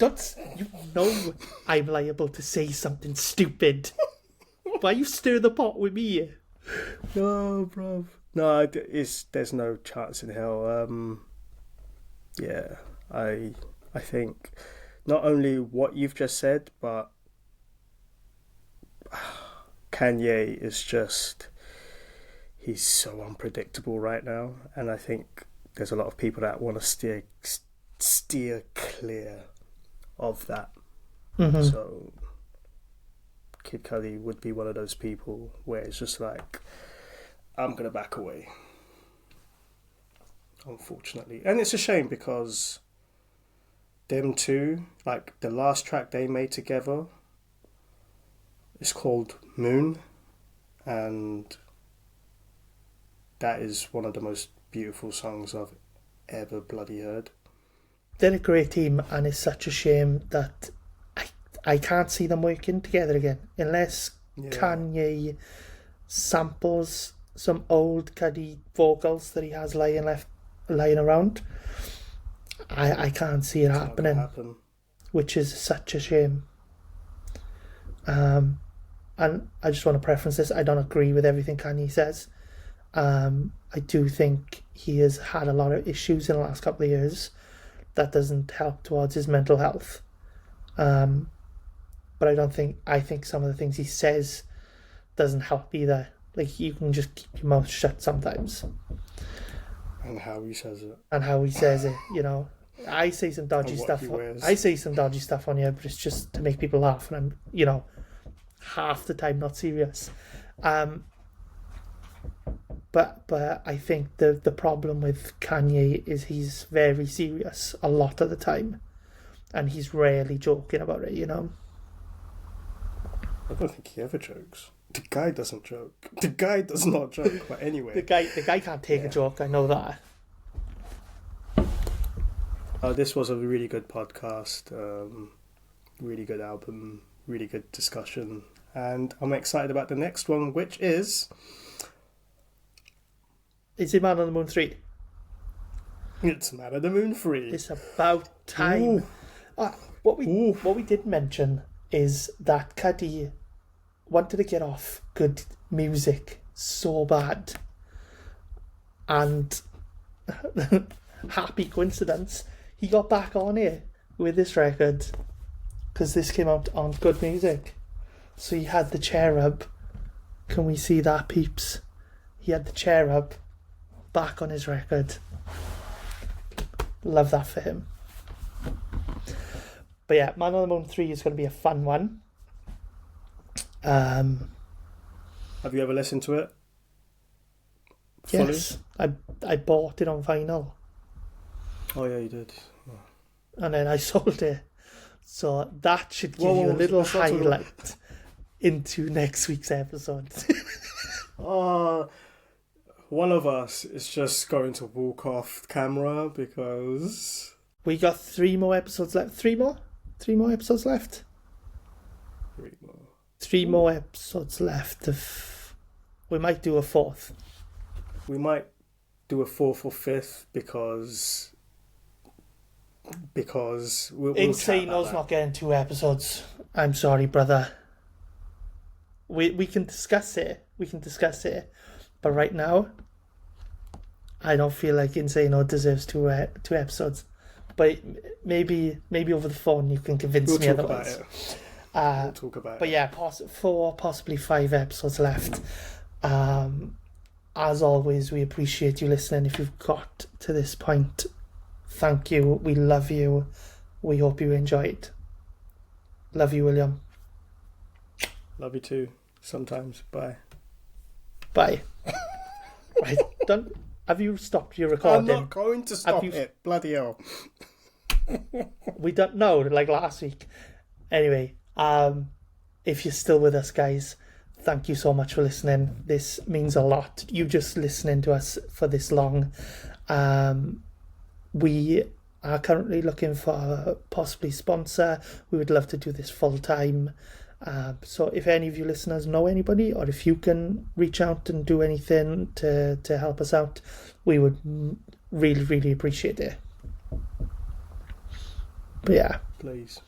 You know I'm liable to say something stupid. Why you stir the pot with me? No, bruv. No, there's no chance in hell. Yeah, I think not only what you've just said, but Kanye is he's so unpredictable right now, and I think there's a lot of people that want to steer clear of that. Mm-hmm. So Kid Cudi would be one of those people where it's just like, I'm gonna back away, unfortunately. And it's a shame because them two, like the last track they made together, is called Moon, and that is one of the most beautiful songs I've ever bloody heard. They're a great team, and it's such a shame that I can't see them working together again unless Kanye samples some old Cudi vocals that he has lying around. I can't see it happening, which is such a shame. And I just want to preference this. I don't agree with everything Kanye says. I do think he has had a lot of issues in the last couple of years that doesn't help towards his mental health. But I think some of the things he says doesn't help either. Like, you can just keep your mouth shut sometimes. And how he says it. You know. I say some dodgy stuff. I say some dodgy stuff on here, but it's just to make people laugh, and I'm, you know, half the time not serious. But I think the problem with Kanye is he's very serious a lot of the time, and he's rarely joking about it, you know. I don't think he ever jokes. The guy doesn't joke. The guy does not joke. But anyway, the guy can't take a joke. I know that. This was a really good podcast, really good album, really good discussion, and I'm excited about the next one, which is... Is it Man on the Moon 3? It's Man on the Moon 3. It's about time. What we did mention is that Cudi wanted to get off good music so bad, and happy coincidence, he got back on it with this record because this came out on Good Music. So he had the Cherub. Can we see that, peeps? He had the Cherub back on his record. Love that for him. But yeah, Man on the Moon 3 is going to be a fun one. Have you ever listened to it? Fully? Yes, I bought it on vinyl. Oh yeah, you did. Oh. And then I sold it. So that should give you a little highlight into next week's episode. One of us is just going to walk off camera because... We got 3 more episodes left. 3 more? 3 more episodes left? 3 more. 3 more episodes left. We might do a 4th. We might do a 4th or 5th because we'll Insano's not getting 2 episodes. I'm sorry, brother. We can discuss it. But right now, I don't feel like Insano deserves 2 episodes. But maybe over the phone you can convince me otherwise. We'll talk about it. But yeah, 4, possibly 5 episodes left. As always, we appreciate you listening. If you've got to this point, thank you. We love you. We hope you enjoyed. Love you, William. Love you too. Sometimes. Bye. Bye. Right, done. Have you stopped your recording? I'm not going to stop it. Bloody hell. We don't know, like last week. Anyway, if you're still with us, guys, thank you so much for listening. This means a lot. You just listening to us for this long. We are currently looking for a possibly sponsor. We would love to do this full time. So if any of you listeners know anybody, or if you can reach out and do anything to help us out, we would really, really appreciate it. But yeah. Please.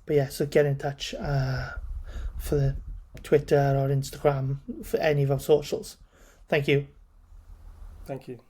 But yeah, so get in touch for the Twitter or Instagram, for any of our socials. Thank you. Thank you.